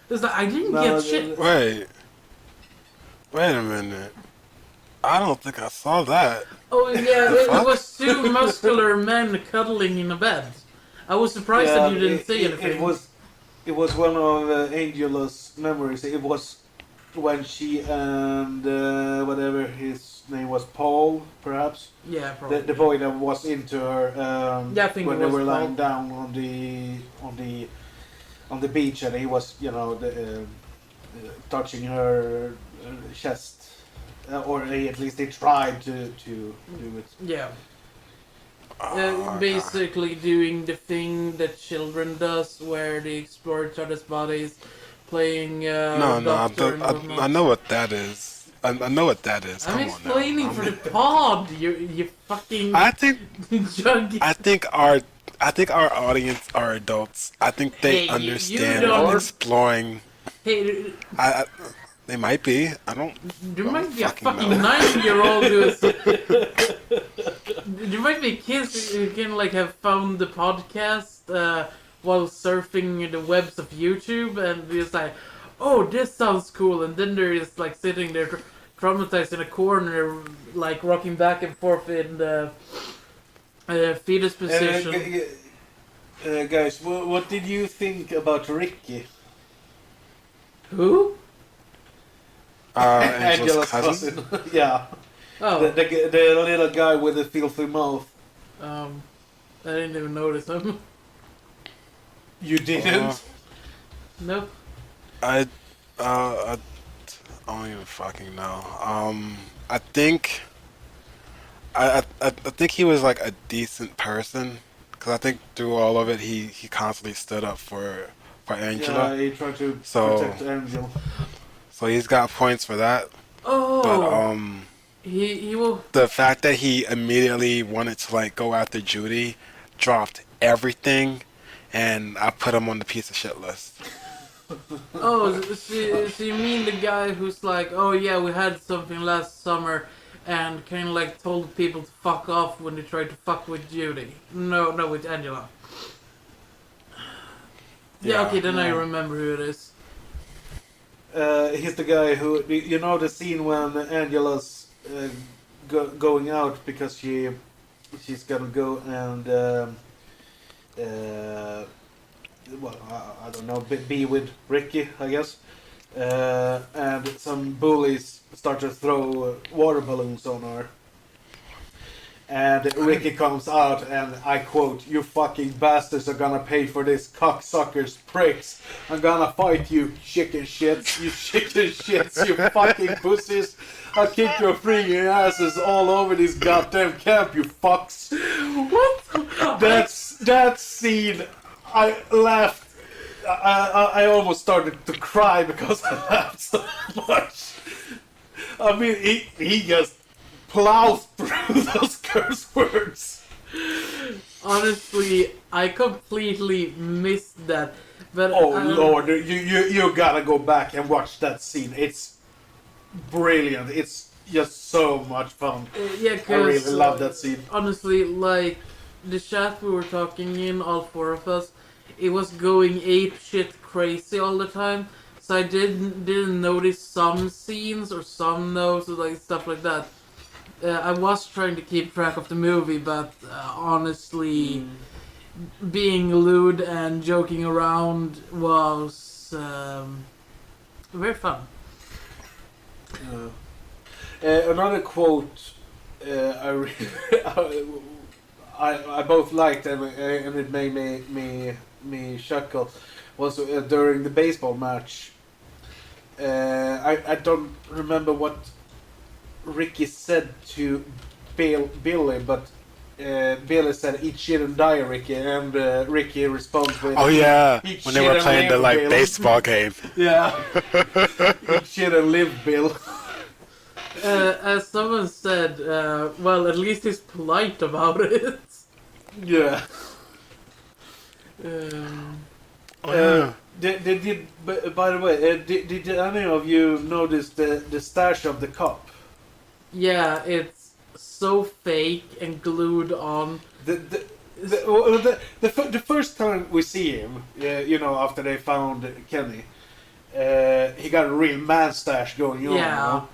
It's like, I didn't get shit. Wait a minute. I don't think I saw that. Oh yeah, it was two muscular men cuddling in a bed. I was surprised that you didn't see anything. It was one of Angela's memories. It was when she and whatever his name was, Paul, perhaps. Yeah, probably. The boy that was into her. Yeah, I think when it they was were lying Paul. down on the beach, and he was, you know, touching her chest, or at least they tried to do it. Yeah. Basically doing the thing that children does, where they explore each other's bodies, playing doctor and whatnot. I know what that is. I know what that is. I'm Come on now. explaining for the pod. You fucking. I think junkie. I think our audience are adults. I think they Hey, you understand don't- exploring. Hey, I they might be. I don't. there might be a fucking fucking know. 9-year-old who's. There might be kids who can like have found the podcast while surfing the webs of YouTube and just like, oh, this sounds cool, and then they're just like sitting there traumatized in a corner, like rocking back and forth in the fetus position. Guys, what did you think about Ricky? Who? Angela's cousin. Yeah. Oh, The little guy with the filthy mouth. I didn't even notice him. You didn't? Nope. I don't even fucking know. I think I think he was like a decent person, because I think through all of it he constantly stood up for Angela. Yeah, he tried to So- protect Angel. So he's got points for that. Oh, But he will. the fact that he immediately wanted to like go after Judy, dropped everything, and I put him on the piece of shit list. Oh, so you mean the guy who's like, oh yeah, we had something last summer, and kind of like told people to fuck off when they tried to fuck with Judy? No, with Angela. Yeah, okay, then I remember who it is. He's the guy who, you know, the scene when Angela's going out because she's gonna go and well, I don't know, be with Ricky, I guess. And some bullies start to throw water balloons on her. And Ricky comes out and I quote, "You fucking bastards are gonna pay for this, cocksuckers, pricks. I'm gonna fight you, chicken shits, you fucking pussies. I'll kick your freaking asses all over this goddamn camp, you fucks." What? That scene, I laughed. I almost started to cry because I laughed so much. I mean, he just plows through those curse words. Honestly, I completely missed that. But Oh Lord, you gotta go back and watch that scene. It's brilliant. It's just so much fun. Yeah, I cause really love that scene. honestly, like the chat we were talking in, all four of us, it was going ape shit crazy all the time. So I didn't notice some scenes or some notes or like stuff like that. I was trying to keep track of the movie, but honestly, being lewd and joking around was very fun. Another quote I both liked and it made me chuckle was during the baseball match. I don't remember what Ricky said to Billy, but Billy said, "Eat shit and die, Ricky," and Ricky responds with, Oh yeah, "Eat when they shit were and playing the live, Bill." baseball game. Yeah. Eat shit and live, Bill. As someone said, well, at least he's polite about it. Yeah. Oh, yeah. By the way, did any of you notice the stash of the cop? Yeah, it's so fake and glued on. The first time we see him, after they found Kenny, he got a real man stash going on. Yeah.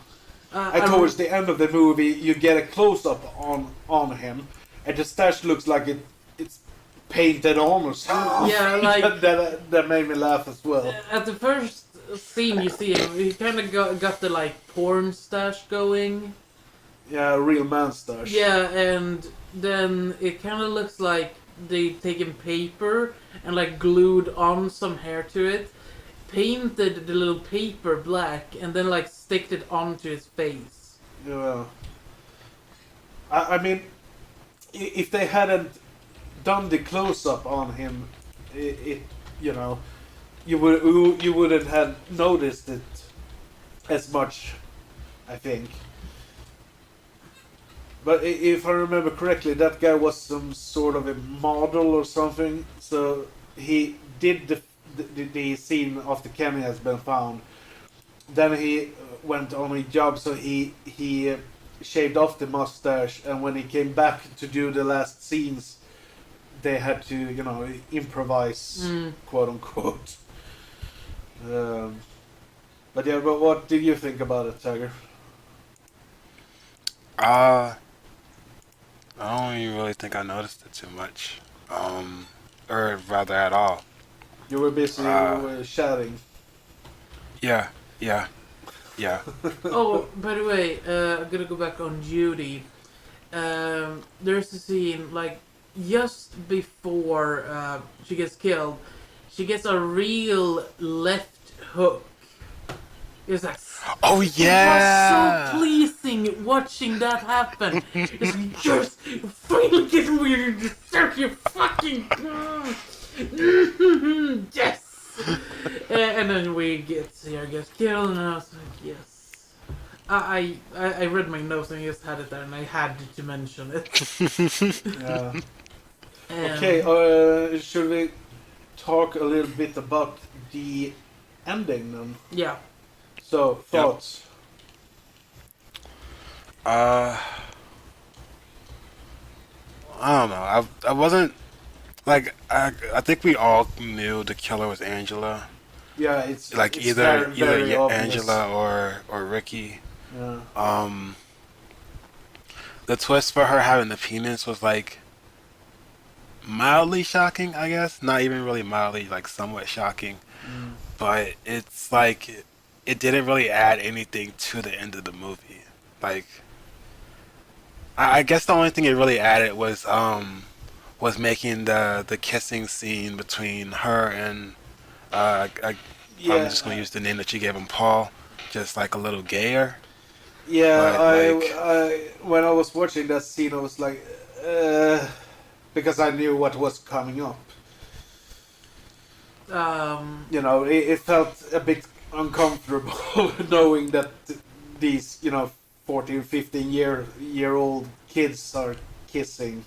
And towards the end of the movie, you get a close up on him, and the stash looks like it's painted on or something. Yeah, like that made me laugh as well. at the first scene you see him, he kind of got the like porn stash going. Yeah, a real man stash. Yeah, and then it kind of looks like they taken paper and like glued on some hair to it, painted the little paper black, and then like sticked it onto his face. Yeah. I mean, if they hadn't done the close up on him, you wouldn't have noticed it as much, I think. But if I remember correctly, that guy was some sort of a model or something. So he did the scene after Kenny has been found. Then he went on a job, so he shaved off the mustache, and when he came back to do the last scenes, they had to, improvise, quote unquote. But what did you think about it, Tiger? I don't even really think I noticed it too much, or rather at all. You were busy shouting. Yeah. Oh, by the way, I'm gonna go back on Judy. There's a scene like just before she gets killed. She gets a real left hook. It's like, Oh yeah. it was so pleasing watching that happen. It's like, yes, you finally get me to deserve your fucking yes. And then we get Sarah gets killed, and I was like, yes. I read my notes and I just had it there, and I had to mention it. Yeah. Okay, should we talk a little bit about the ending then? Yeah. So, thoughts? I don't know. I wasn't like I think we all knew the killer was Angela. Yeah, it's Like it's either very obvious. Angela or Ricky. Yeah. The twist for her having the penis was like mildly shocking, I guess. Not even really mildly, like somewhat shocking. But it's like it didn't really add anything to the end of the movie. Like I guess the only thing it really added was making the kissing scene between her and I'm just gonna use the name that she gave him, Paul, just like a little gayer. Yeah, But, I when I was watching that scene, I was like, because I knew what was coming up. It felt a bit uncomfortable knowing that these, 14, 15-year-old kids are kissing.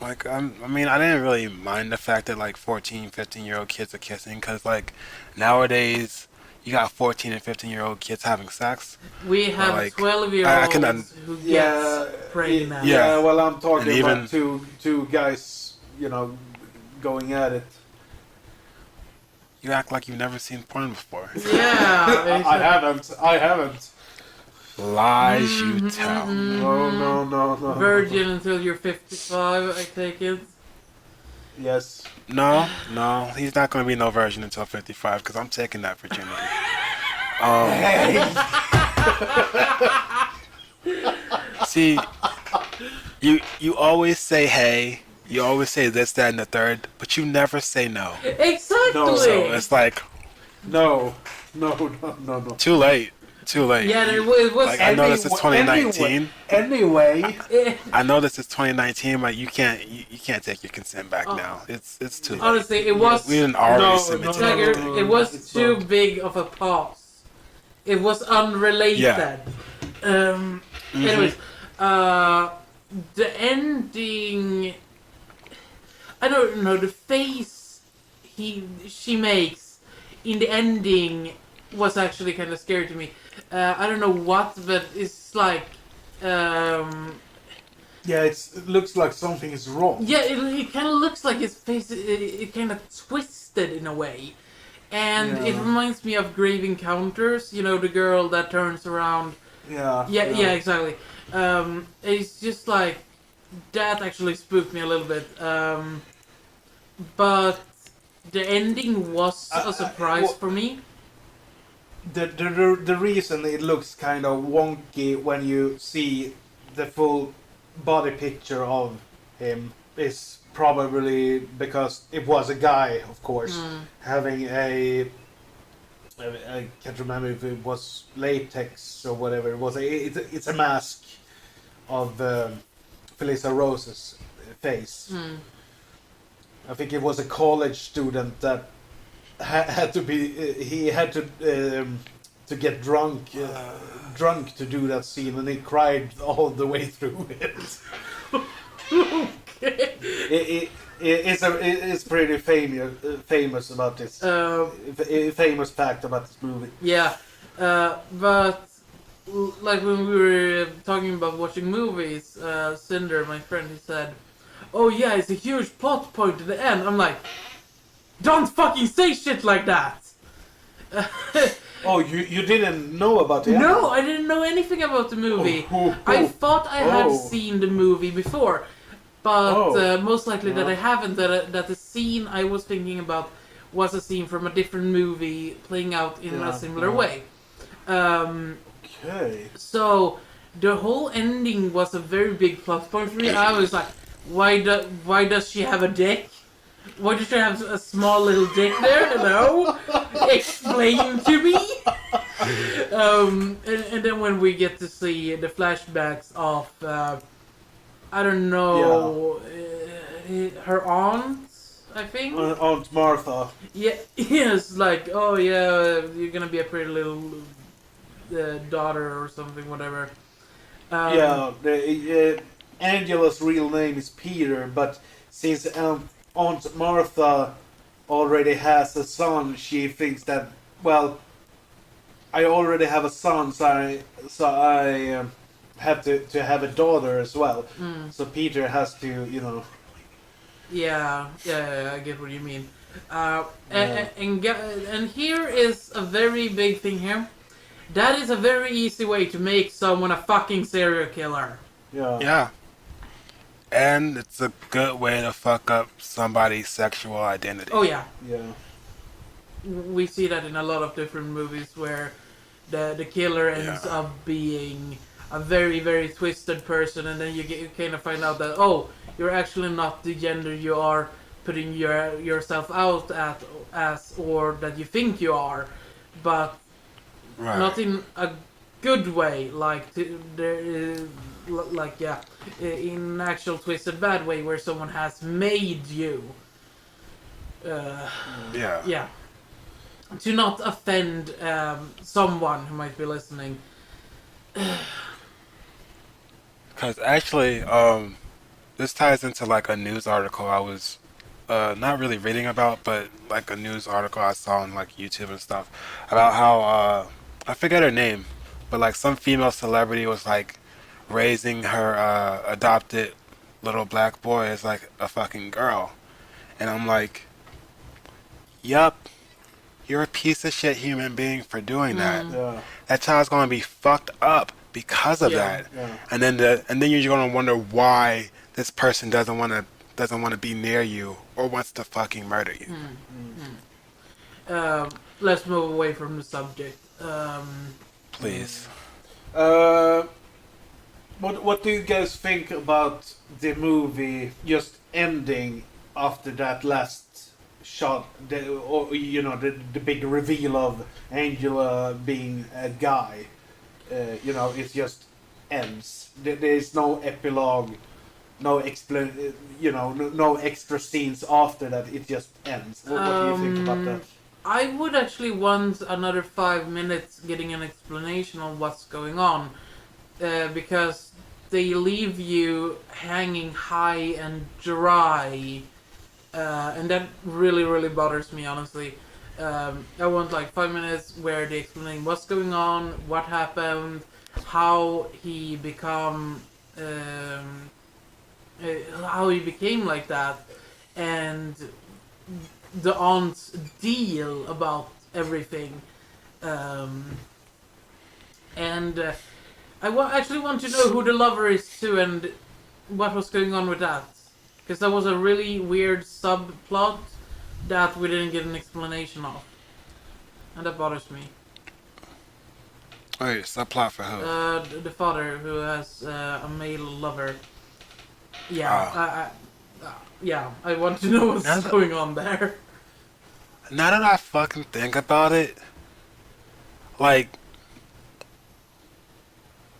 Like, I mean, I didn't really mind the fact that, like, 14, 15-year-old kids are kissing, because, like, nowadays, you got 14 and 15-year-old kids having sex. We have like, 12-year-olds who gets pregnant. Yeah, well, I'm talking And about two guys, going at it. You act like you've never seen porn before. Yeah. I haven't. Lies you tell. No. Virgin until you're 55, I take it. Yes. No, he's not going to be no virgin until 55, because I'm taking that virginity. See, you always say hey, you always say this, that, and the third, but you never say no. Exactly. No, So it's like, No. too late. too late. Yeah, it was. Like, I know this is 2019. Anyway, I know this is 2019, but you can't take your consent back now. It's too late. Honestly, it was. We didn't already No, submit no, to no, everything. no. It was It's too not. big of a pause. It was unrelated. Yeah. Anyways, the ending. I don't know, the face she makes in the ending was actually kind of scary to me. I don't know what, but it's like. yeah, it looks like something is wrong. Yeah, it kind of looks like his face. It kind of twisted in a way, and it Yeah. reminds me of Grave Encounters. You know, the girl that turns around. Yeah. Yeah, exactly. It's just like that. Actually spooked me a little bit. But the ending was a surprise for me. The reason it looks kind of wonky when you see the full body picture of him is probably because it was a guy, of course, having I can't remember if it was latex or whatever it was. It's a mask of Felissa Rose's face. I think it was a college student that had to be. He had to get drunk to do that scene, and he cried all the way through it. It's pretty famous about this. Famous fact about this movie. Yeah, but like when we were talking about watching movies, Cinder, my friend, he said, "Oh yeah, it's a huge plot point at the end." I'm like, "Don't fucking say shit like that." Oh, you didn't know about it? No, I didn't know anything about the movie. I thought I had seen the movie before, but most likely that I haven't. That the scene I was thinking about was a scene from a different movie playing out in a similar way. Okay. So the whole ending was a very big plot point for me. I was like, why does she have a dick? Why does she have a small little dick there? Hello? Explain to me. And then when we get to see the flashbacks of, I don't know, her aunt, I think. Aunt Martha. Yeah, yes, like, oh yeah, you're gonna be a pretty little daughter or something, whatever. Angela's real name is Peter, but since Aunt Martha already has a son, she thinks that, well, I already have a son, so I have to have a daughter as well. So Peter has to, you know. Yeah, I get what you mean. And here is a very big thing here. That is a very easy way to make someone a fucking serial killer. Yeah. And it's a good way to fuck up somebody's sexual identity. Oh yeah. Yeah. We see that in a lot of different movies where the killer ends up being a very, very twisted person, and then you kind of find out that, oh, you're actually not the gender you are putting yourself out as, or that you think you are, but not in a good way, like in actual twisted bad way where someone has made you. Yeah. To not offend someone who might be listening. Because actually, this ties into like a news article I was not really reading about, but like a news article I saw on like YouTube and stuff about how I forget her name, but like some female celebrity was like raising her adopted little black boy as like a fucking girl, and I'm like, yup, you're a piece of shit human being for doing that. That child's gonna be fucked up because of that, and then you're gonna wonder why this person doesn't want to be near you or wants to fucking murder you. Let's move away from the subject. Please. What do you guys think about the movie just ending after that last shot? The big reveal of Angela being a guy. it just ends. There's no epilogue, no no extra scenes after that. It just ends. What do you think about that? I would actually want another 5 minutes getting an explanation on what's going on, because they leave you hanging high and dry, and that really, really bothers me, honestly. I want like 5 minutes where they explain what's going on, what happened, how he how he became like that, and the aunt's deal about everything. And actually want to know who the lover is too, and what was going on with that. Because that was a really weird subplot that we didn't get an explanation of. And that bothers me. Wait, subplot for who? The father who has a male lover. Yeah, I want to know what's going on there. Now that I fucking think about it, like,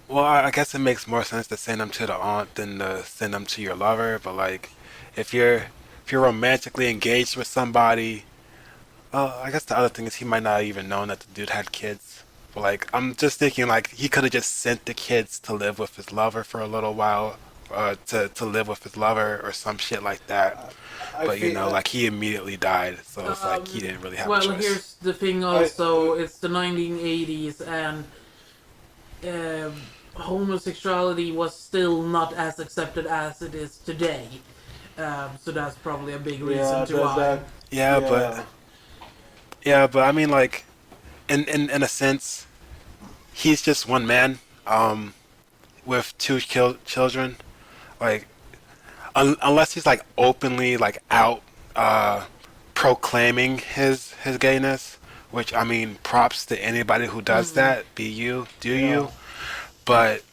well, I guess it makes more sense to send them to the aunt than to send them to your lover. But like, if you're romantically engaged with somebody, well, I guess the other thing is he might not have even known that the dude had kids. But like, I'm just thinking like he could have just sent the kids to live with his lover for a little while, to live with his lover or some shit like that. But like he immediately died, so it's like he didn't really have a choice. Well, here's the thing also, it's the 1980s, and homosexuality was still not as accepted as it is today. So that's probably a big reason to why. But I mean, like, in a sense, he's just one man, with two children, like. Unless he's like openly like out proclaiming his gayness, which I mean, props to anybody who does that. Be you, do you? But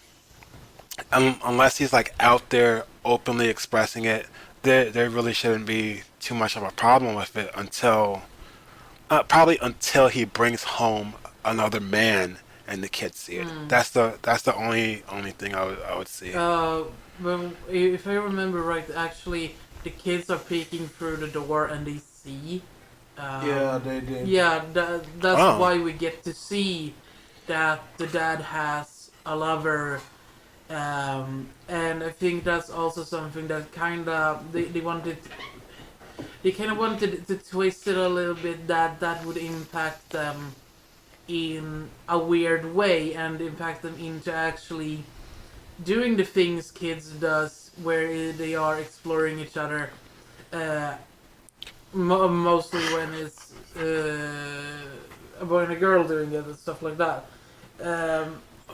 unless he's like out there openly expressing it, there really shouldn't be too much of a problem with it until probably until he brings home another man and the kids see it. That's the only thing I would see. Well, if I remember right, actually, the kids are peeking through the door and they see. They did. Yeah, that's why we get to see that the dad has a lover. And I think that's also something that they wanted to twist it a little bit, that would impact them in a weird way and impact them into actually doing the things kids does, where they are exploring each other, mostly when it's a boy and a girl doing it and stuff like that.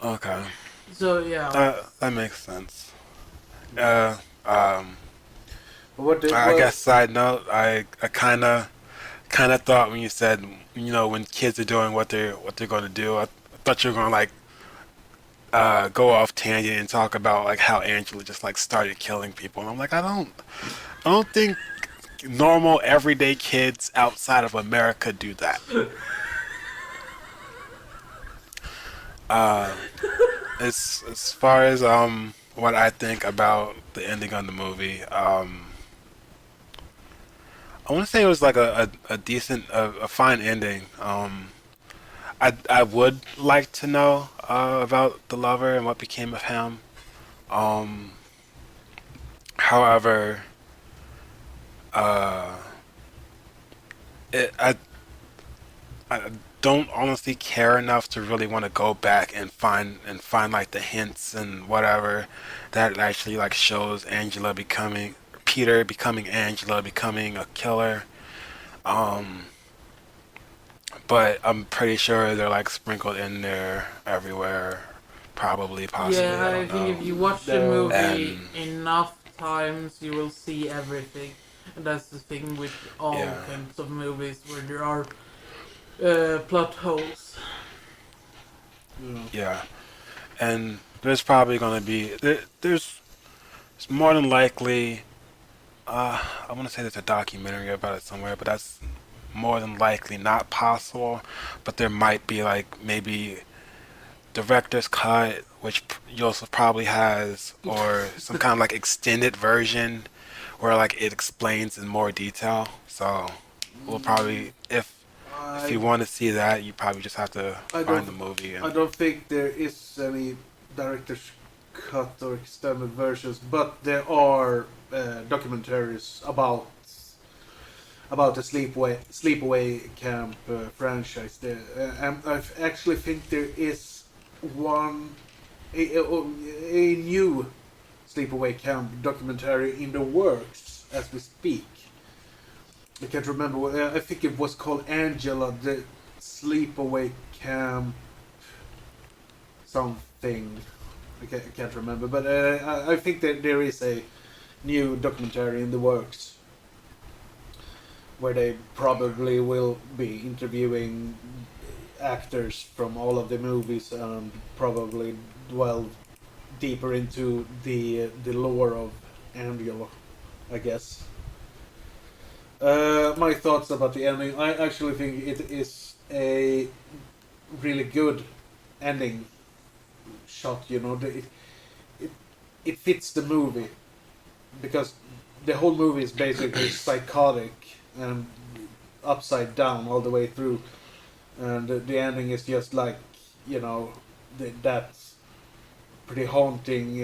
Okay. So yeah. That makes sense. I guess side note, I kind of thought when you said, when kids are doing what they're going to do, I thought you were going to like go off tangent and talk about like how Angela just like started killing people, and I'm like, I don't think normal everyday kids outside of America do that. As far as what I think about the ending of the movie, I want to say it was like a decent, a fine ending. I would like to know about the lover and what became of him. However, I don't honestly care enough to really want to go back and find like the hints and whatever that actually like shows Peter becoming Angela, becoming a killer. But I'm pretty sure they're like sprinkled in there everywhere, possibly. Yeah, I think if you watch the movie enough times, you will see everything. And that's the thing with all kinds of movies where there are plot holes. Yeah, and there's probably gonna be there's more than likely. I want to say there's a documentary about it somewhere, but that's more than likely not possible. But there might be like maybe director's cut, which Josef probably has, or some kind of like extended version where like it explains in more detail. So we'll probably, if you want to see that, you probably just have to find the movie. I don't think there is any director's cut or extended versions, but there are documentaries about the Sleepaway Camp franchise. There, and I actually think there is a new Sleepaway Camp documentary in the works as we speak. I can't remember. I think it was called Angela, the Sleepaway Camp something. I can't remember, but I think that there is a new documentary in the works where they probably will be interviewing actors from all of the movies and probably dwell deeper into the lore of Angela, I guess. My thoughts about the ending. I actually think it is a really good ending shot. You know, it fits the movie because the whole movie is basically psychotic and upside down all the way through, and the ending is just like, you know, that pretty haunting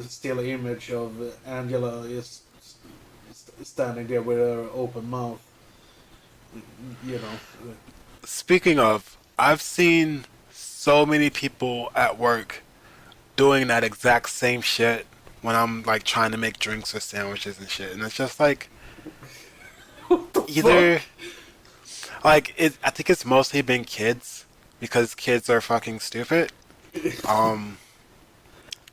still image of Angela is standing there with her open mouth, you know. Speaking of, I've seen so many people at work doing that exact same shit when I'm like trying to make drinks or sandwiches and shit, and it's just like either like I think it's mostly been kids because kids are fucking stupid.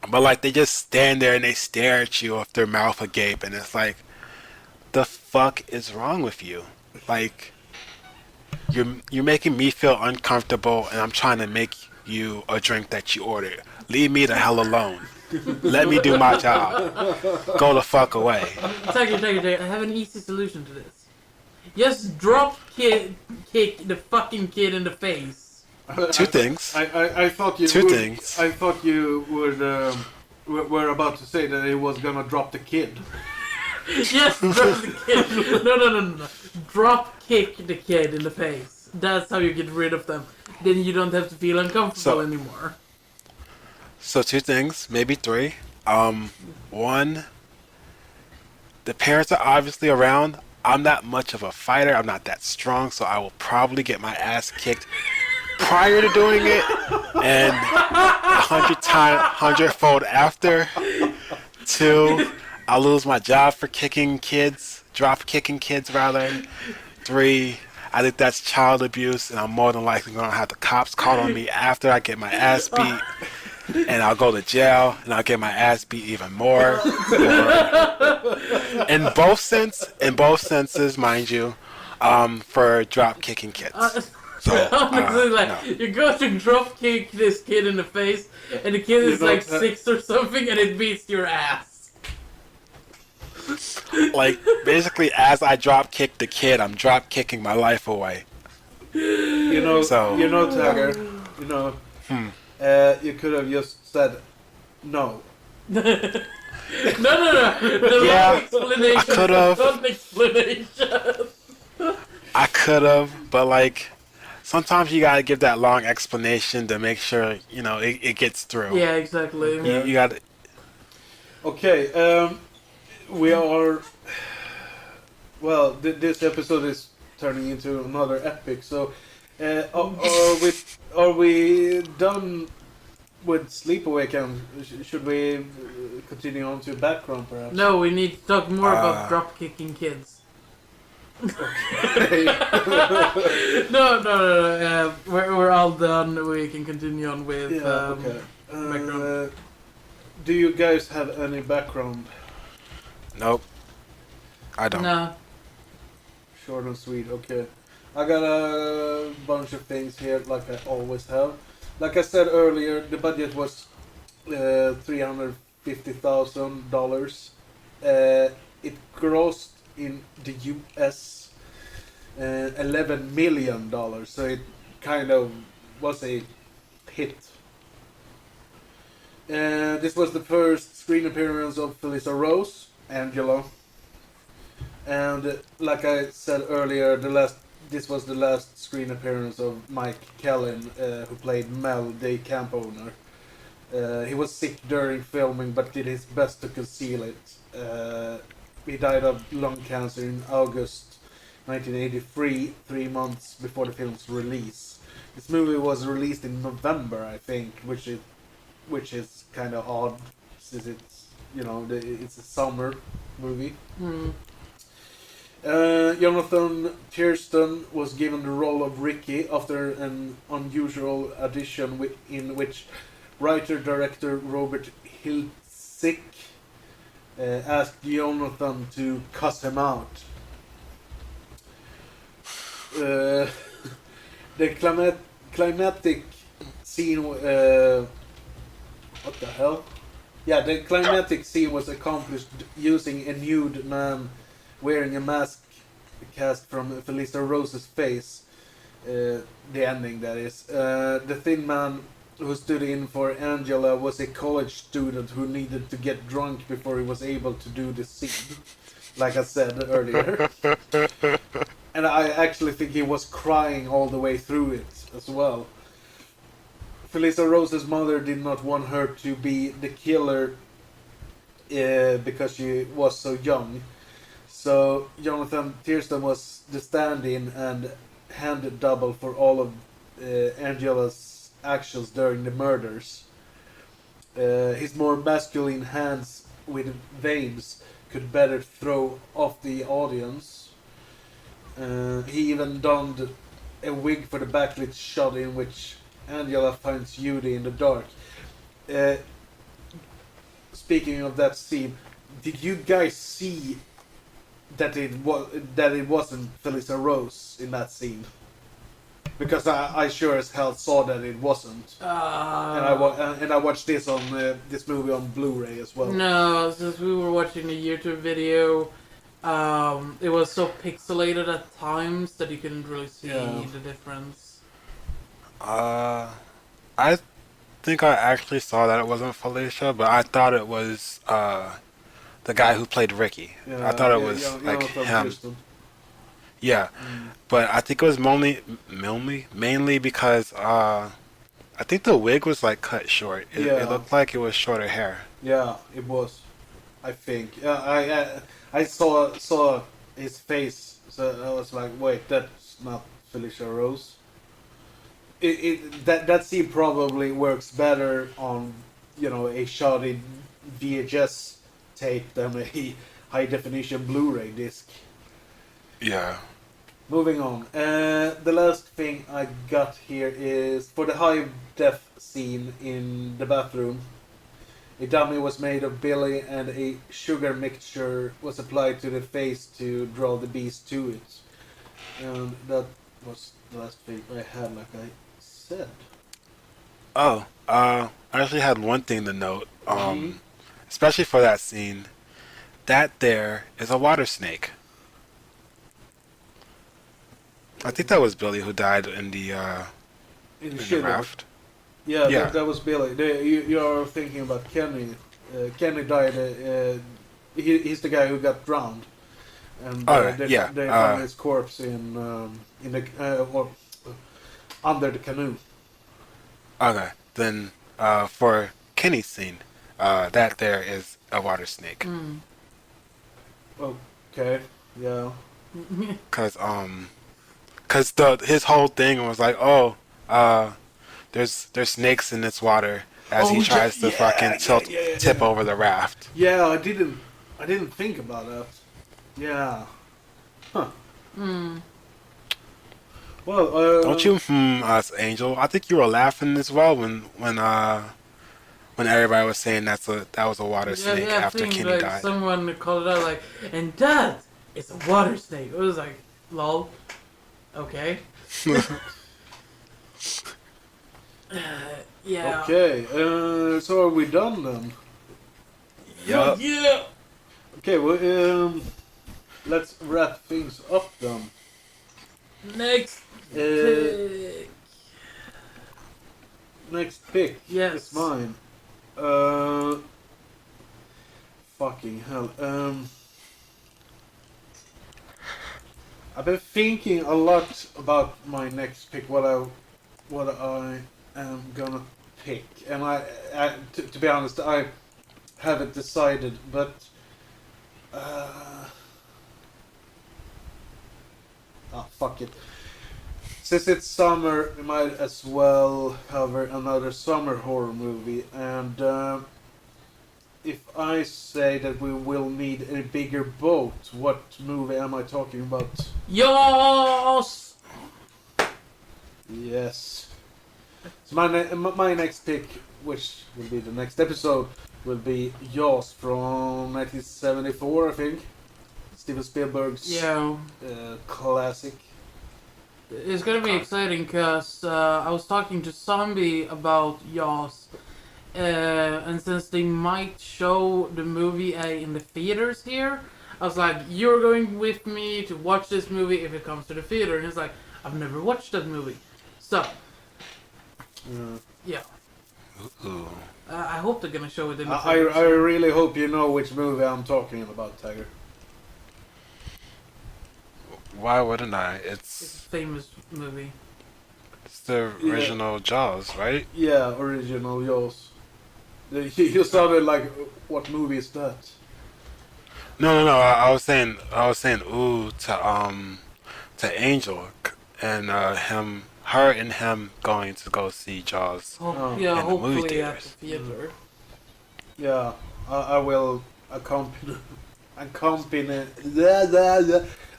But like they just stand there and they stare at you with their mouth agape, and it's like, the fuck is wrong with you? Like, you're making me feel uncomfortable, and I'm trying to make you a drink that you ordered. Leave me the hell alone. Let me do my job. Go the fuck away. Take it. I have an easy solution to this. Just kick the fucking kid in the face. Two things. I thought you Two would, things. I thought you would were about to say that he was gonna drop the kid. Yes, drop the kid. No. Drop kick the kid in the face. That's how you get rid of them. Then you don't have to feel uncomfortable anymore. So two things, maybe three. One, the parents are obviously around. I'm not much of a fighter. I'm not that strong, so I will probably get my ass kicked prior to doing it, and 100-fold after. Two, I'll lose my job for kicking kids, drop kicking kids rather. Three, I think that's child abuse, and I'm more than likely gonna have the cops called on me after I get my ass beat, and I'll go to jail, and I'll get my ass beat even more. In both senses, mind you, for drop kicking kids. So, Honestly, like, no. you go to drop kick this kid in the face, and the kid is like 6 or something, and it beats your ass. Like, basically, as I drop kick the kid, I'm drop kicking my life away. You know, Tiger. You know, you could have just said no. No. Yeah, Explanation. I could have. Not explanation. I could have, but like, sometimes you gotta give that long explanation to make sure, you know, it gets through. Yeah, exactly. You gotta. Okay, we are. Well, this episode is turning into another epic. So, are we done with Sleepaway Camp? Should we continue on to background, perhaps? No, we need to talk more about drop kicking kids. Okay. No. We're all done. We can continue on with Okay. background. Do you guys have any background? Nope. I don't. No. Short and sweet. Okay. I got a bunch of things here, like I always have. Like I said earlier, the budget was $350,000. It grossed in the US $11 million, so it kind of was a hit This was the first screen appearance of Felissa Rose, Angela. And like I said earlier, this was the last screen appearance of Mike Kellin, who played Mel, the camp owner. He was sick during filming, but did his best to conceal it. He died of lung cancer in August 1983, 3 months before the film's release. This movie was released in November, I think, which is kind of odd, since it's it's a summer movie. Jonathan Tiersten was given the role of Ricky after an unusual audition in which writer-director Robert Hiltzik asked Jonathan to cuss him out. The climatic scene... what the hell? Yeah, the climatic scene was accomplished using a nude man wearing a mask cast from Felissa Rose's face. The ending, that is. The thin man who stood in for Angela was a college student who needed to get drunk before he was able to do the scene, like I said earlier. And I actually think he was crying all the way through it as well. Felissa Rose's mother did not want her to be the killer because she was so young. So Jonathan Tiersten was the stand-in and hand double for all of Angela's actions during the murders. His more masculine hands with veins could better throw off the audience. He even donned a wig for the backlit shot in which Angela finds Judy in the dark. Speaking of that scene, did you guys see that it wasn't Felissa Rose in that scene? Because I sure as hell saw that it wasn't. And I watched this movie on Blu-ray as well. No, since we were watching a YouTube video, it was so pixelated at times that you couldn't really see the difference. I think I actually saw that it wasn't Felicia, but I thought it was the guy who played Ricky. I thought it was like him. Yeah, but I think it was mainly because I think the wig was like cut short. It looked like it was shorter hair. Yeah, it was. I think. I saw his face, so I was like, wait, that's not Felissa Rose. That scene probably works better on a shoddy VHS tape than a high definition Blu-ray disc. Yeah. Moving on. The last thing I got here is for the high def scene in the bathroom. A dummy was made of Billy and a sugar mixture was applied to the face to draw the beast to it. And that was the last thing I had, like I said. Oh, I actually had one thing to note, especially for that scene. That there is a water snake. I think that was Billy who died in the raft. Yeah. That was Billy. You're thinking about Kenny. Kenny died. He's the guy who got drowned, and they found his corpse in the under the canoe. Okay, then for Kenny's scene, that there is a water snake. Okay, yeah. Cause his whole thing was like, there's snakes in this water as he tries to fucking tip over the raft. Yeah, I didn't think about that. Yeah. Huh. Well, don't you us, Angel? I think you were laughing as well when everybody was saying that was a water snake after Kenny died. Someone called it out like, and Dad, it's a water snake. It was like, lol. Okay. Yeah. Okay. So are we done then? Yup. Yeah. Okay. Well, let's wrap things up then. Next pick. Next pick. Yes. It's mine. Fucking hell. I've been thinking a lot about my next pick, what I am gonna pick, and to be honest, I haven't decided, but fuck it. Since it's summer, we might as well cover another summer horror movie, and if I say that we will need a bigger boat, what movie am I talking about? Yos! Yes. So my next pick, which will be the next episode, will be Jaws from 1974, I think. Steven Spielberg's classic. It's gonna be exciting because I was talking to Zombie about Jaws, and since they might show the movie in the theaters here, I was like, "You're going with me to watch this movie if it comes to the theater," and he's like, "I've never watched that movie," so yeah. Ooh. I hope they're gonna show it in the I theaters. really hope you know which movie I'm talking about, Tiger. Why wouldn't I? It's a famous movie. It's the original Jaws, right? Yeah, original Jaws. You sounded like, what movie is that? No. I was saying ooh to Angel and her and him going to go see Jaws. Yeah, in the movie hopefully at the theaters. theater. Yeah, I will accompany.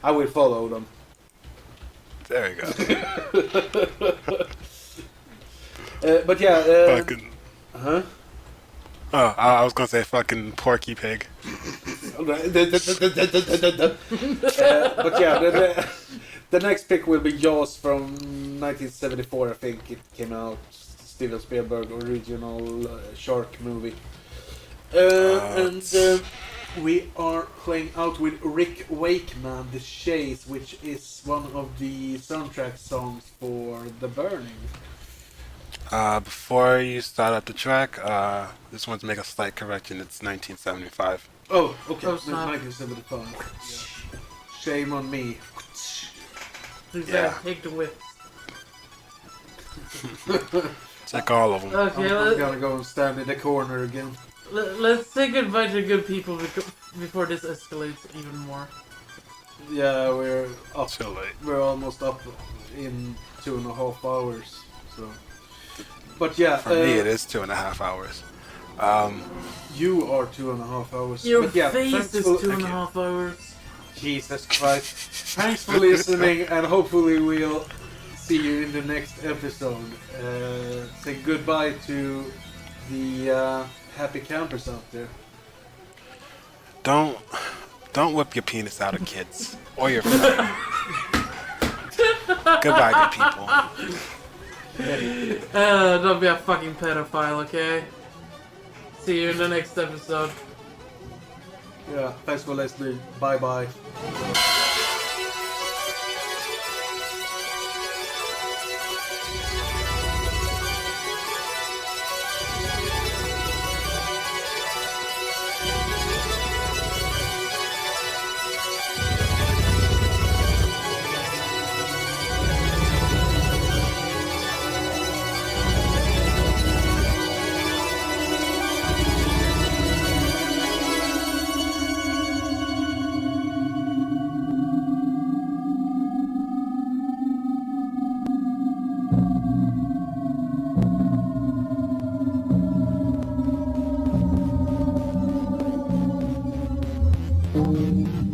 I will follow them. There you go. But yeah. Fucking. Huh? Oh, I was gonna say fucking Porky Pig. But yeah, the next pick will be Jaws from 1974. I think it came out. Steven Spielberg original shark movie. And we are playing out with Rick Wakeman, The Chase, which is one of the soundtrack songs for The Burning. Before you start up the track, just want to make a slight correction. It's 1975. Oh, okay. Oh, snap. 1975. Shame on me. Please take the whip. Check all of them. Okay, I'm gonna go and stand in the corner again. let's say goodbye to good people before this escalates even more. Yeah, we're up. Too late. We're almost up in 2.5 hours. So, but yeah, For me, it is 2.5 hours. You are 2.5 hours. Your but yeah, face thanks is for- 2.5 hours. Jesus Christ! Thanks for listening, and hopefully we'll see you in the next episode. Say goodbye to the happy campers out there. Don't whip your penis out of kids or your friends. Goodbye, good people. Don't be a fucking pedophile, okay? See you in the next episode. Yeah, thanks for listening. Bye bye. Thank you.